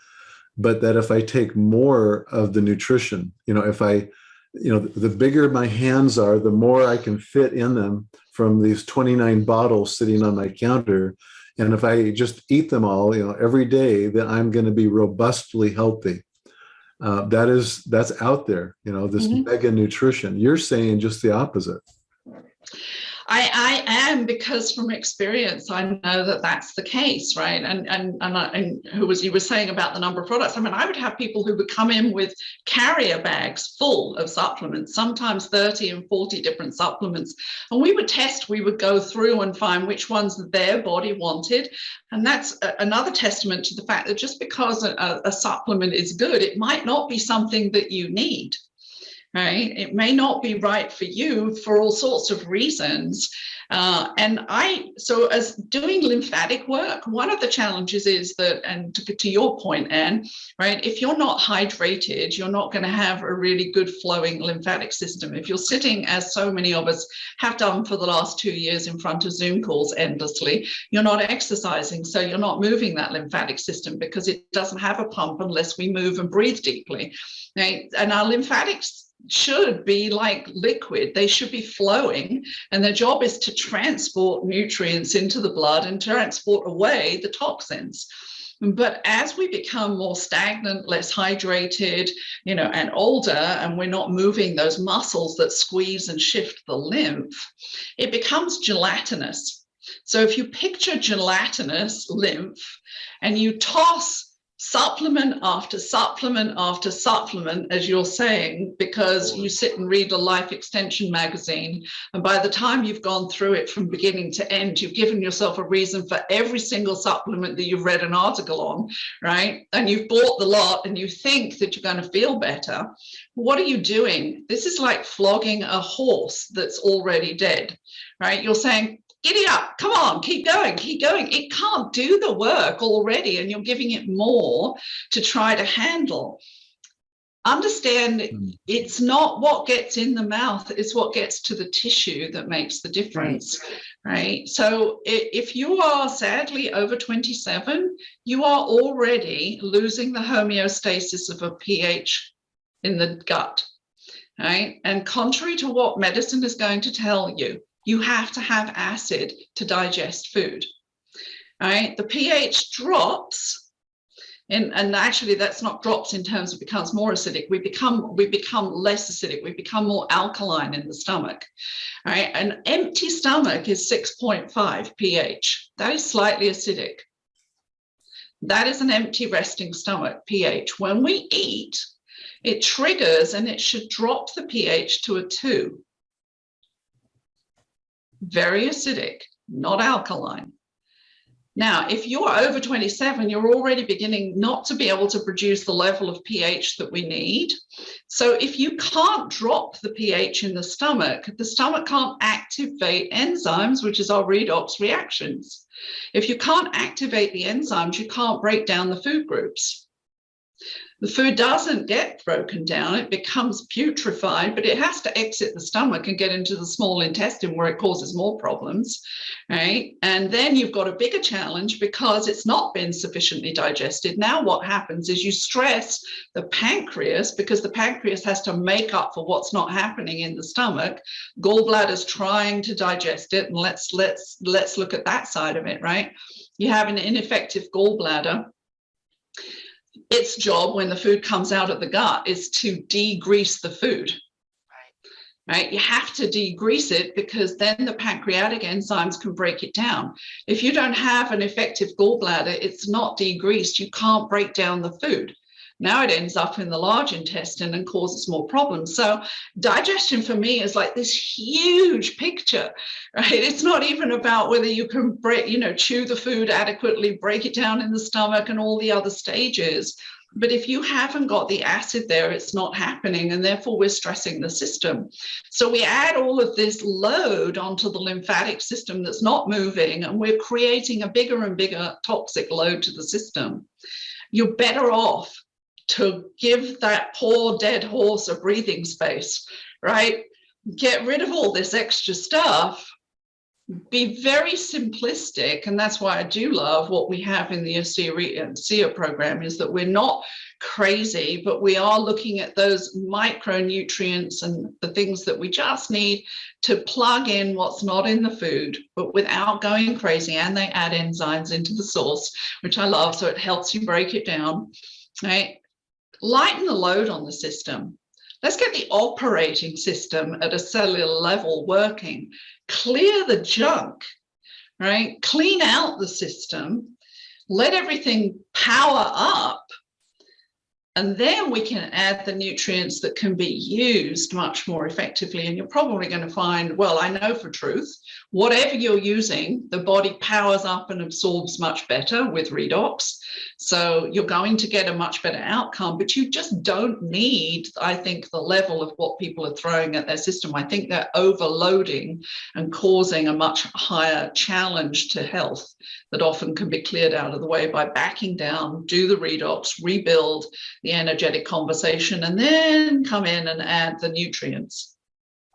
but that if I take more of the nutrition, you know, if I, you know, the bigger my hands are, the more I can fit in them from these 29 bottles sitting on my counter. And if I just eat them all, you know, every day, then I'm going to be robustly healthy. That's out there, you know, this mega nutrition. You're saying just the opposite. I am, because from experience, I know that that's the case, right? And you were saying about the number of products. I mean, I would have people who would come in with carrier bags full of supplements, sometimes 30 and 40 different supplements. And we would test, we would go through and find which ones their body wanted. And that's another testament to the fact that just because a supplement is good, it might not be something that you need. Right? It may not be right for you for all sorts of reasons. So as doing lymphatic work, one of the challenges is that, and to your point, Anne, right, if you're not hydrated, you're not going to have a really good flowing lymphatic system. If you're sitting, as so many of us have done for the last 2 years, in front of Zoom calls endlessly, you're not exercising, so you're not moving that lymphatic system, because it doesn't have a pump unless we move and breathe deeply. Right? And our lymphatics should be like liquid. They should be flowing, and their job is to transport nutrients into the blood and transport away the toxins. But as we become more stagnant, less hydrated, and older, and we're not moving those muscles that squeeze and shift the lymph, it becomes gelatinous. So if you picture gelatinous lymph and you toss supplement after supplement after supplement, as you're saying, because you sit and read a life extension magazine, and by the time you've gone through it from beginning to end, you've given yourself a reason for every single supplement that you've read an article on, right? And you've bought the lot and you think that you're going to feel better. What are you doing? This is like flogging a horse that's already dead, right? You're saying, giddy up, come on, keep going, keep going. It can't do the work already, and you're giving it more to try to handle. Understand, it's not what gets in the mouth, it's what gets to the tissue that makes the difference, right? So if you are sadly over 27, you are already losing the homeostasis of a pH in the gut, right? And contrary to what medicine is going to tell you, you have to have acid to digest food, right? The pH drops, and actually that's not drops in terms of becomes more acidic. We become less acidic. We become more alkaline in the stomach, right? An empty stomach is 6.5 pH. That is slightly acidic. That is an empty resting stomach pH. When we eat, it triggers, and it should drop the pH to a 2. Very acidic, not alkaline. Now, if you're over 27, you're already beginning not to be able to produce the level of pH that we need. So if you can't drop the pH in the stomach can't activate enzymes, which is our redox reactions. If you can't activate the enzymes, you can't break down the food groups. The food doesn't get broken down, it becomes putrefied, but it has to exit the stomach and get into the small intestine where it causes more problems, right? And then you've got a bigger challenge because it's not been sufficiently digested. Now what happens is you stress the pancreas, because the pancreas has to make up for what's not happening in the stomach. Gallbladder's trying to digest it, and let's look at that side of it, right? You have an ineffective gallbladder. Its job when the food comes out of the gut is to degrease the food, right? You have to degrease it because then the pancreatic enzymes can break it down. If you don't have an effective gallbladder, it's not degreased. You can't break down the food. Now it ends up in the large intestine and causes more problems. So digestion for me is like this huge picture, right? It's not even about whether you can chew the food adequately, break it down in the stomach and all the other stages. But if you haven't got the acid there, it's not happening, and therefore we're stressing the system. So we add all of this load onto the lymphatic system that's not moving, and we're creating a bigger and bigger toxic load to the system. You're better off to give that poor dead horse a breathing space, right? Get rid of all this extra stuff, be very simplistic. And that's why I do love what we have in the Asea program, is that we're not crazy, but we are looking at those micronutrients and the things that we just need to plug in what's not in the food, but without going crazy. And they add enzymes into the source, which I love. So it helps you break it down, right? Lighten the load on the system. Let's get the operating system at a cellular level working. Clear the junk, right? Clean out the system. Let everything power up. And then we can add the nutrients that can be used much more effectively. And you're probably going to find, well, I know for truth, whatever you're using, the body powers up and absorbs much better with redox. So you're going to get a much better outcome, but you just don't need, I think, the level of what people are throwing at their system. I think they're overloading and causing a much higher challenge to health that often can be cleared out of the way by backing down, do the redox, rebuild the energetic conversation, and then come in and add the nutrients.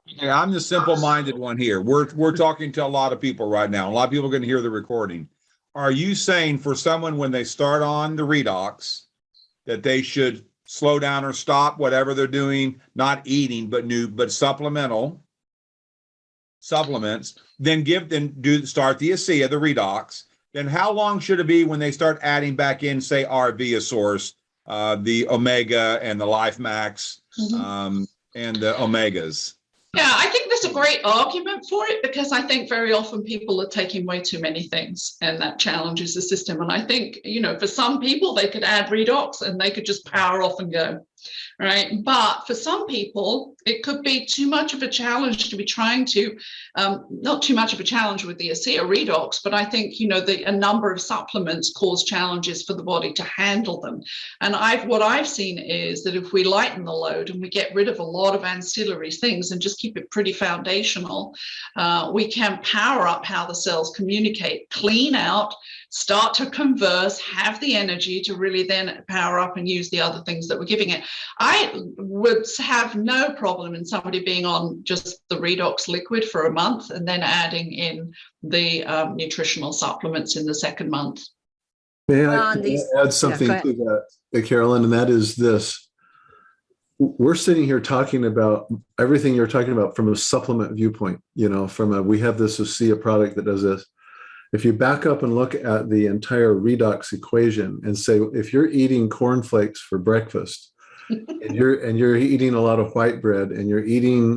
Yeah, I'm the simple-minded one here. We're talking to a lot of people right now. A lot of people are going to hear the recording. Are you saying for someone when they start on the redox that they should slow down or stop whatever they're doing, not eating, but supplements, then start the Asea, the Redox. Then how long should it be when they start adding back in, say, our Via Source, the Omega and the Life Max, and the Omegas? Yeah, I think there's a great argument for it, because I think very often people are taking way too many things, and that challenges the system. And I think, for some people, they could add Redox and they could just power off and go, right? But for some people, it could be too much of a challenge to be trying to, not too much of a challenge with the Asea Redox, but I think, a number of supplements cause challenges for the body to handle them. And what I've seen is that if we lighten the load and we get rid of a lot of ancillary things and just keep it pretty foundational, we can power up how the cells communicate, clean out, start to converse, have the energy to really then power up and use the other things that we're giving it. I would have no problem in somebody being on just the Redox liquid for a month and then adding in the nutritional supplements in the second month. May I add something to that, Carolyn, and that is this. We're sitting here talking about everything you're talking about from a supplement viewpoint, we have this Asea product that does this. If you back up and look at the entire Redox equation and say, if you're eating cornflakes for breakfast and you're eating a lot of white bread and you're eating,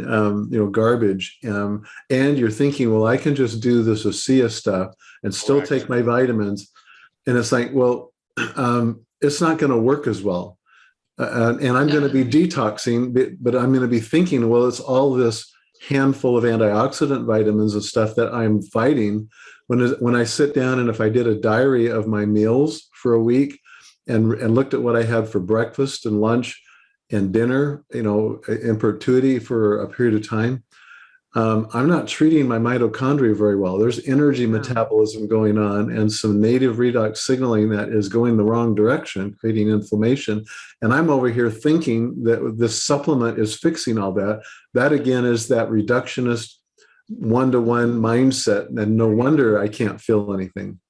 garbage, and you're thinking, well, I can just do this Asea stuff and still take my vitamins. And it's like, well, it's not going to work as well. And I'm going to be detoxing, but I'm going to be thinking, well, it's all this handful of antioxidant vitamins and stuff that I'm fighting. When I sit down and if I did a diary of my meals for a week and looked at what I had for breakfast and lunch and dinner, in perpetuity for a period of time, I'm not treating my mitochondria very well. There's energy metabolism going on and some native redox signaling that is going the wrong direction, creating inflammation. And I'm over here thinking that this supplement is fixing all that. That again is that reductionist one-to-one mindset, and no wonder I can't feel anything.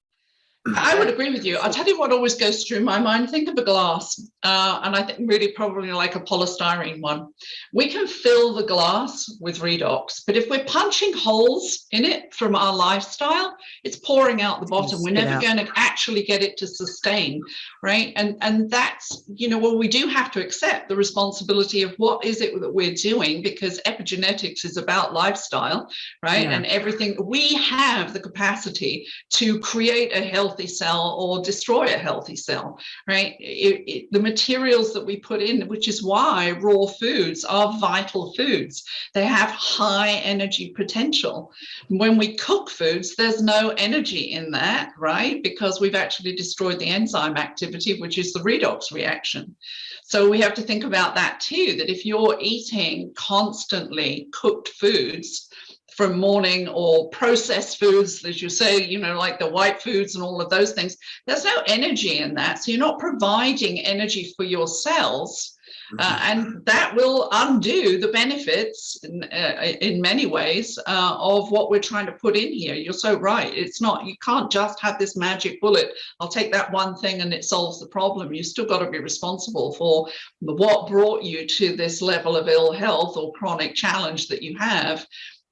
I would agree with you. I'll tell you what always goes through my mind. Think of a glass, and I think really probably like a polystyrene one. We can fill the glass with Redox, but if we're punching holes in it from our lifestyle, it's pouring out the bottom. We're never going to actually get it to sustain, right? And that's, well, we do have to accept the responsibility of what is it that we're doing, because epigenetics is about lifestyle, right? And everything, we have the capacity to create a healthy cell or destroy a healthy cell, right? The materials that we put in, which is why raw foods are vital foods. They have high energy potential. When we cook foods, there's no energy in that, right? Because we've actually destroyed the enzyme activity, which is the redox reaction. So we have to think about that too, that if you're eating constantly cooked foods, from morning, or processed foods, as you say, like the white foods and all of those things, there's no energy in that. So you're not providing energy for your cells. And that will undo the benefits in many ways of what we're trying to put in here. You're so right. It's not, you can't just have this magic bullet. I'll take that one thing and it solves the problem. You still got to be responsible for what brought you to this level of ill health or chronic challenge that you have.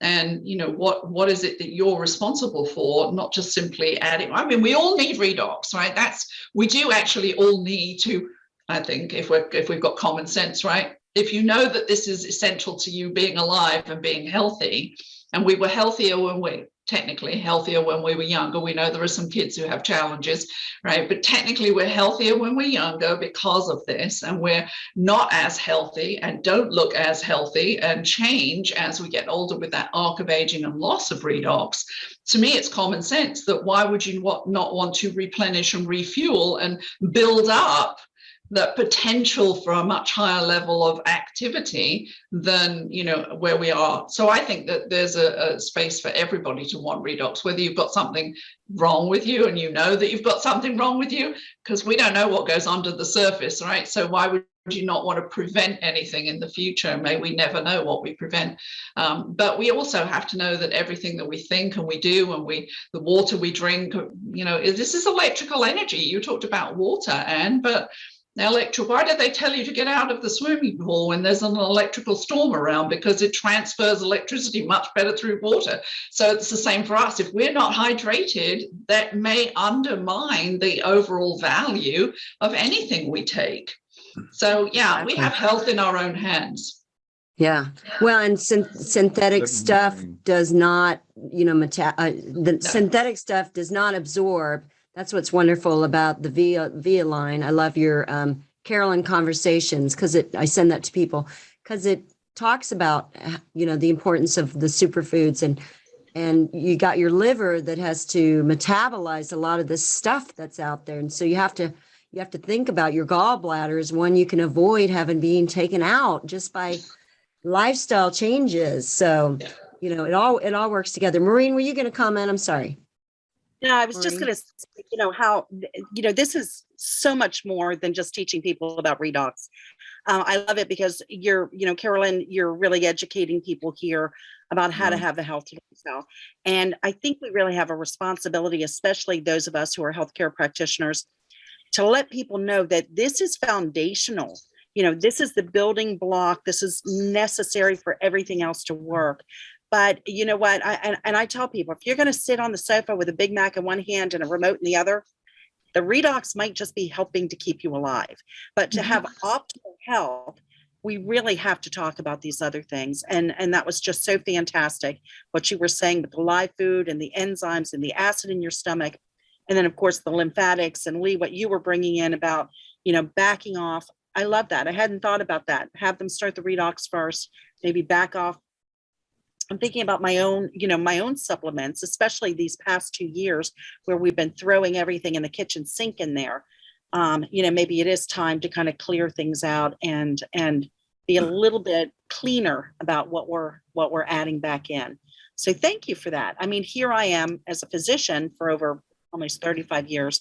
And, what is it that you're responsible for, not just simply adding. I mean, we all need redox, right? We do actually all need to, I think, if we've got common sense, right? If you know that this is essential to you being alive and being healthy, and we were healthier technically healthier when we were younger. We know there are some kids who have challenges, right? But technically we're healthier when we're younger because of this, and we're not as healthy and don't look as healthy and change as we get older with that arc of aging and loss of redox. To me, it's common sense that why would you not want to replenish and refuel and build up the potential for a much higher level of activity than, where we are. So I think that there's a space for everybody to want redox, whether you've got something wrong with you and that you've got something wrong with you, because we don't know what goes under the surface, right? So why would you not want to prevent anything in the future? May we never know what we prevent. But we also have to know that everything that we think and we do, and the water we drink, this is electrical energy. You talked about water, Anne, but Why do they tell you to get out of the swimming pool when there's an electrical storm around? Because it transfers electricity much better through water. So it's the same for us. If we're not hydrated, that may undermine the overall value of anything we take. So yeah, we have health in our own hands. Yeah. Well, and synthetic stuff does not, synthetic stuff does not absorb. That's what's wonderful about the Via line. I love your Carolyn conversations, because I send that to people because it talks about, the importance of the superfoods, and you got your liver that has to metabolize a lot of this stuff that's out there. And so you have to think about your gallbladder as one you can avoid being taken out just by lifestyle changes. So, it all works together. Maureen, were you going to comment? I'm sorry. No, I was just going to say, how, this is so much more than just teaching people about redox. I love it because Carolyn, you're really educating people here about how to have a healthy lifestyle. And I think we really have a responsibility, especially those of us who are healthcare practitioners, to let people know that this is foundational. This is the building block. This is necessary for everything else to work. But you know what? I tell people, if you're going to sit on the sofa with a Big Mac in one hand and a remote in the other, the redox might just be helping to keep you alive. But to have optimal health, we really have to talk about these other things. And that was just so fantastic, what you were saying with the live food and the enzymes and the acid in your stomach. And then, of course, the lymphatics, and Lee, what you were bringing in about, backing off. I love that. I hadn't thought about that. Have them start the redox first, maybe back off. I'm thinking about my own supplements, especially these past 2 years where we've been throwing everything in the kitchen sink in there. Maybe it is time to kind of clear things out and be a little bit cleaner about what we're adding back in. So thank you for that. I mean, here I am as a physician for over almost 35 years,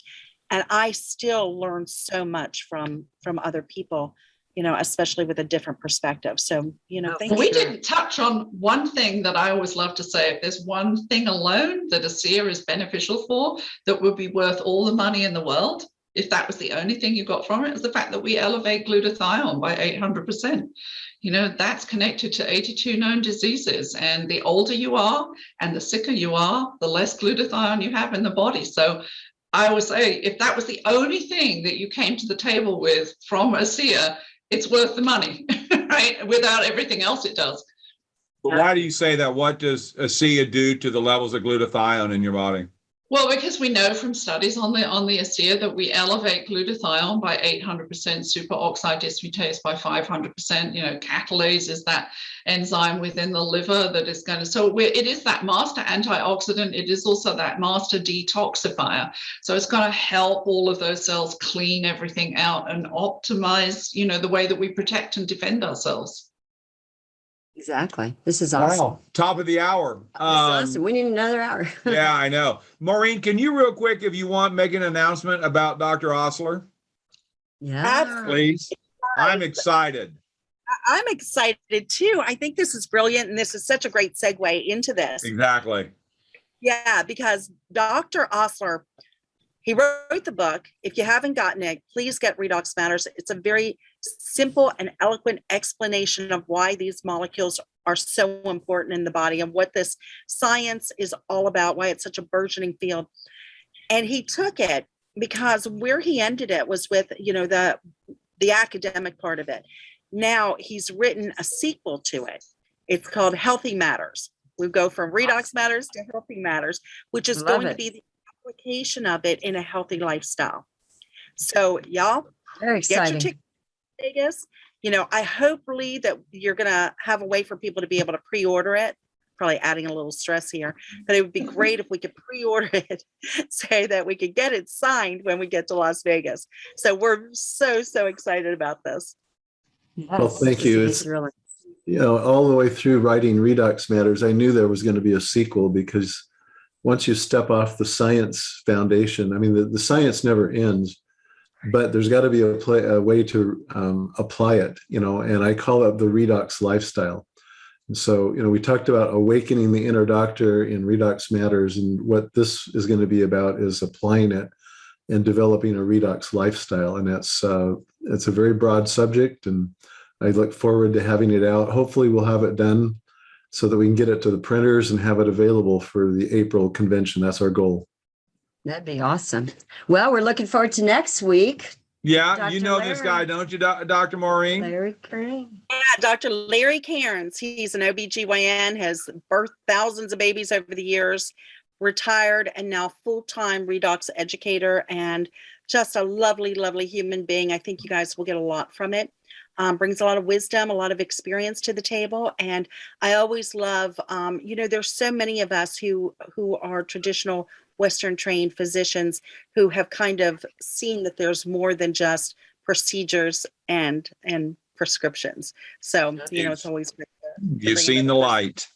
and I still learn so much from other people, especially with a different perspective. So, thank you. We didn't touch on one thing that I always love to say. If there's one thing alone that Asea is beneficial for, that would be worth all the money in the world, if that was the only thing you got from it, is the fact that we elevate glutathione by 800%. That's connected to 82 known diseases. And the older you are and the sicker you are, the less glutathione you have in the body. So I always say, if that was the only thing that you came to the table with from Asea, it's worth the money, right? Without everything else it does. But why do you say that? What does Asea do to the levels of glutathione in your body? Well, because we know from studies on the Asea that we elevate glutathione by 800%, superoxide dismutase by 500%. Catalase is that enzyme within the liver that is going to, so it is that master antioxidant. It is also that master detoxifier. So it's going to help all of those cells clean everything out and optimize, the way that we protect and defend ourselves. Exactly. This is awesome. Wow. Top of the hour. This is awesome. We need another hour. Yeah, I know. Maureen, can you real quick, if you want, make an announcement about Dr. Osler? Yeah. Please. I'm excited. I'm excited too. I think this is brilliant. And this is such a great segue into this. Exactly. Yeah, because Dr. Osler, he wrote the book. If you haven't gotten it, please get Redox Matters. It's a very simple and eloquent explanation of why these molecules are so important in the body and what this science is all about, why it's such a burgeoning field. And he took it because where he ended it was with, the academic part of it. Now he's written a sequel to it. It's called Healthy Matters. We go from Redox Matters to Healthy Matters, which is going to be the application of it in a healthy lifestyle. So y'all, very exciting. Get your ticket to Vegas. I hope, Lee, that you're going to have a way for people to be able to pre-order it. Probably adding a little stress here, but it would be great if we could pre-order it so that we could get it signed when we get to Las Vegas. So we're so excited about this. Yes. Well, thank you. It's really, all the way through writing Redox Matters, I knew there was going to be a sequel, because once you step off the science foundation, I mean, the science never ends, but there's got to be a way to apply it, and I call it the Redox Lifestyle. And so, we talked about awakening the inner doctor in Redox Matters, and what this is going to be about is applying it and developing a Redox lifestyle. And that's it's a very broad subject, and I look forward to having it out. Hopefully we'll have it done so that we can get it to the printers and have it available for the April convention. That's our goal. That'd be awesome. Well, we're looking forward to next week. Yeah, Dr. you know this Larry. guy, don't you, Dr. Maureen? Larry Crane. Yeah, Dr. Larry Cairns. He's an OBGYN, has birthed thousands of babies over the years, retired, and now full-time redox educator, and just a lovely, lovely human being. I think you guys will get a lot from it. Brings a lot of wisdom, a lot of experience to the table. And I always love, there's so many of us who are traditional Western trained physicians who have kind of seen that there's more than just procedures and prescriptions. So, it's always great. You've seen the light.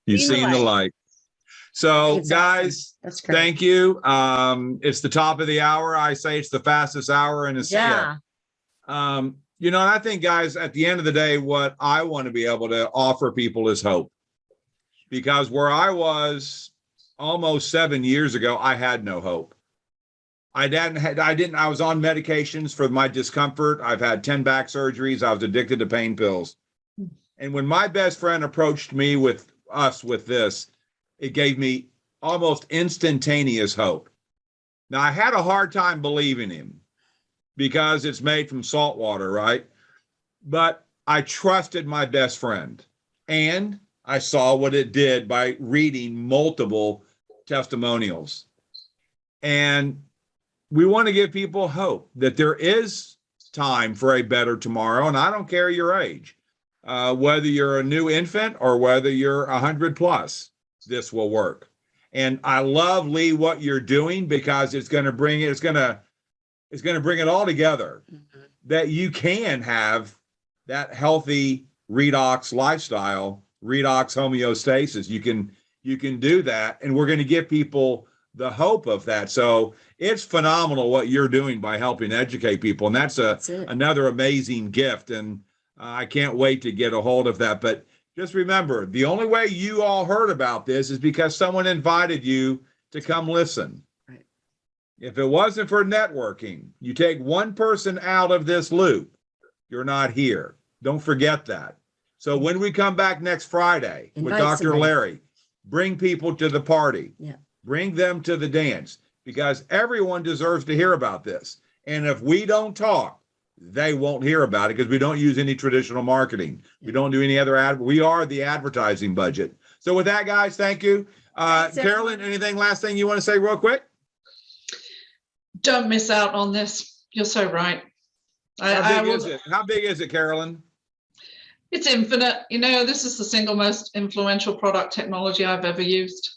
You've seen the light. So It's guys, awesome. That's great. thank you. It's the top of the hour. I say it's the fastest hour in a Yeah. And I think, guys, at the end of the day, what I want to be able to offer people is hope. Because where I was almost 7 years ago, I had no hope. I was on medications for my discomfort. I've had 10 back surgeries. I was addicted to pain pills. And when my best friend approached me with this, it gave me almost instantaneous hope. Now, I had a hard time believing him because it's made from salt water, right? But I trusted my best friend, and I saw what it did by reading multiple testimonials. And we want to give people hope that there is time for a better tomorrow. And I don't care your age, whether you're a new infant or whether you're 100 plus, this will work. And I love, Lee, what you're doing, because it's going to bring it all together, that you can have that healthy redox lifestyle, redox homeostasis. You can do that. And we're going to give people the hope of that. So it's phenomenal what you're doing by helping educate people. And that's another amazing gift. And I can't wait to get a hold of that. But just remember, the only way you all heard about this is because someone invited you to come listen. Right. If it wasn't for networking, you take one person out of this loop, you're not here. Don't forget that. So when we come back next Friday with Dr. Larry, bring people to the party. Yeah. Bring them to the dance, because everyone deserves to hear about this. And if we don't talk, they won't hear about it, because we don't use any traditional marketing. We don't do any other we are the advertising budget. So with that, guys, thank you. Carolyn, anything last thing you want to say real quick? Don't miss out on this. You're so right. How big is it, Carolyn? It's infinite. This is the single most influential product technology I've ever used.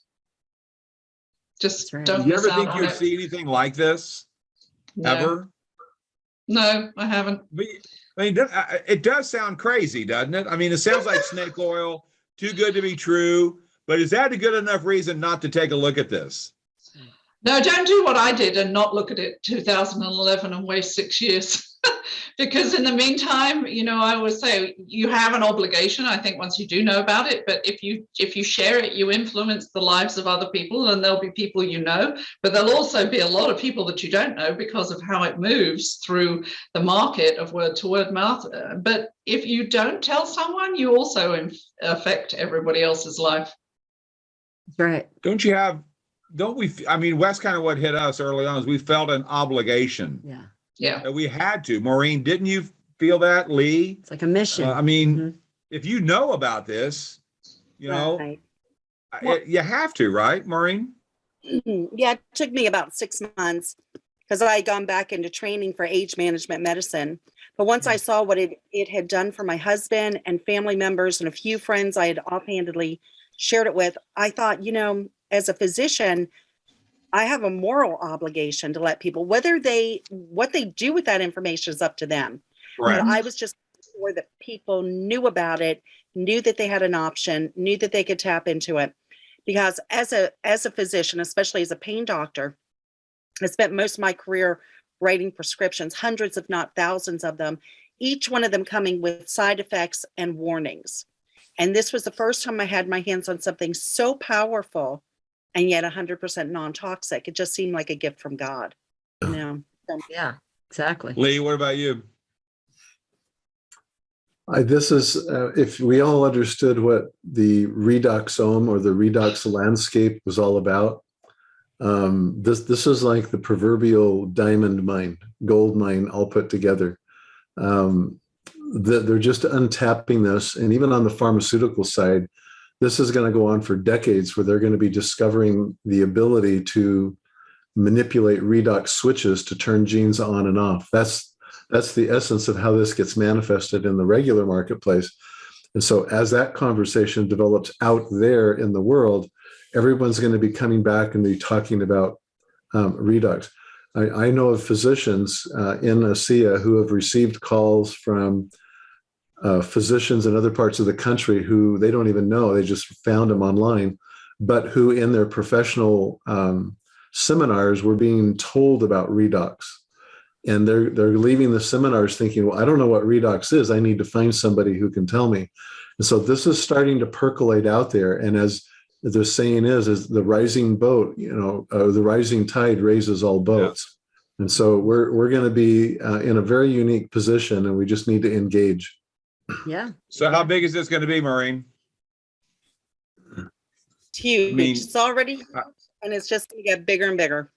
Just right. don't You miss ever out think on you'll it. see anything like this? No. Ever? No, I haven't. It does sound crazy, doesn't it? I mean, it sounds like snake oil, too good to be true. But is that a good enough reason not to take a look at this? No, don't do what I did and not look at it 2011 and waste 6 years. Because in the meantime, I always say you have an obligation, I think, once you do know about it. But if you share it, you influence the lives of other people, and there'll be people but there'll also be a lot of people that you don't know because of how it moves through the market of word to word mouth. But if you don't tell someone, you also affect everybody else's life. Right. Wes, kind of what hit us early on is we felt an obligation. Yeah. That we had to. Maureen, didn't you feel that, Lee? It's like a mission. If you know about this, Right. you have to, right, Maureen? Yeah, it took me about 6 months because I had gone back into training for age management medicine. But once I saw what it had done for my husband and family members and a few friends I had offhandedly shared it with, I thought, as a physician, I have a moral obligation to let people, what they do with that information is up to them. Right. But I was just sure that people knew about it, knew that they had an option, knew that they could tap into it. Because as a physician, especially as a pain doctor, I spent most of my career writing prescriptions, hundreds if not thousands of them, each one of them coming with side effects and warnings. And this was the first time I had my hands on something so powerful and yet 100% non-toxic. It just seemed like a gift from God. Yeah. Exactly. Lee, what about you? This is, if we all understood what the redoxome or the redox landscape was all about, this is like the proverbial diamond mine, gold mine, all put together. They're just untapping this. And even on the pharmaceutical side, this is going to go on for decades, where they're going to be discovering the ability to manipulate redox switches to turn genes on and off. That's the essence of how this gets manifested in the regular marketplace. And so as that conversation develops out there in the world, everyone's going to be coming back and be talking about redox. I know of physicians in Asea who have received calls from physicians in other parts of the country who they don't even know, they just found them online, but who in their professional seminars were being told about redox. And they're leaving the seminars thinking, well, I don't know what redox is. I need to find somebody who can tell me. And so this is starting to percolate out there. And as the saying is the rising boat, the rising tide raises all boats. Yeah. And so we're going to be in a very unique position, and we just need to engage. Yeah. So how big is this going to be, Maureen? It's huge. It's already, and it's just going to get bigger and bigger.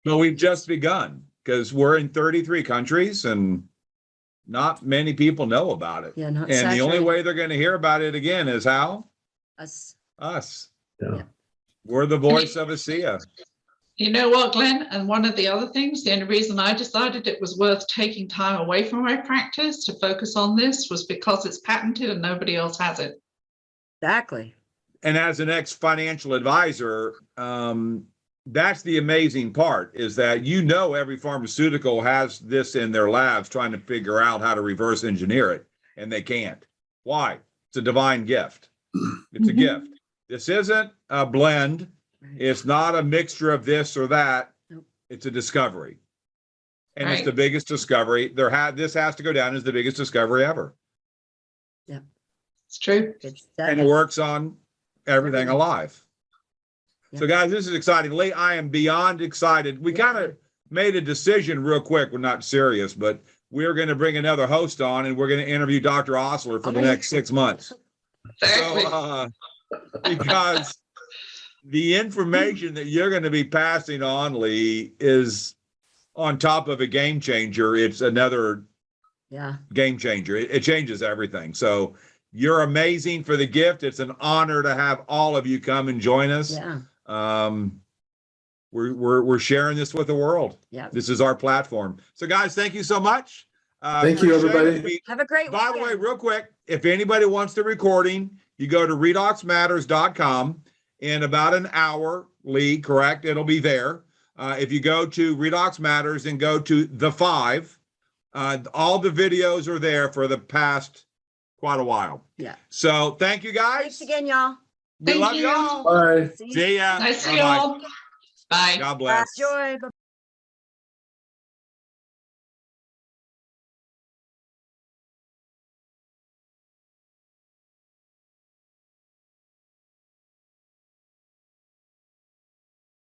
Well, we've just begun, because we're in 33 countries and not many people know about it. Yeah, not and the only way they're going to hear about it again is how? Us. Yeah. We're the voice of Asea. You know what, Glenn? And one of the other things, the only reason I decided it was worth taking time away from my practice to focus on this was because it's patented and nobody else has it. Exactly. And as an ex-financial advisor, that's the amazing part, is that every pharmaceutical has this in their labs trying to figure out how to reverse engineer it, and they can't. Why? It's a divine gift. It's a gift. This isn't a blend. It's not a mixture of this or that. Nope. It's a discovery. And Right. It's the biggest discovery. This has to go down as the biggest discovery ever. Yeah. It's true. And it works on everything alive. Yeah. So guys, this is exciting. Lee, I am beyond excited. We kind of made a decision real quick. We're not serious, but we're going to bring another host on, and we're going to interview Dr. Osler for the next 6 months. Exactly. So, because the information that you're going to be passing on, Lee, is on top of a game changer. It's another game changer. It changes everything. So you're amazing for the gift. It's an honor to have all of you come and join us. Yeah. We're sharing this with the world. Yeah. This is our platform. So guys, thank you so much. Thank you, everybody. Have a great By the way, real quick, if anybody wants the recording, you go to redoxmatters.com. In about an hour, Lee, correct? It'll be there. If you go to Redox Matters and go to the 5, all the videos are there for the past quite a while. Yeah. So thank you, guys. Thanks again, y'all. We love Thank you. y'all. Bye. See ya. Nice to see Bye-bye. you all. Bye. God bless. Joy.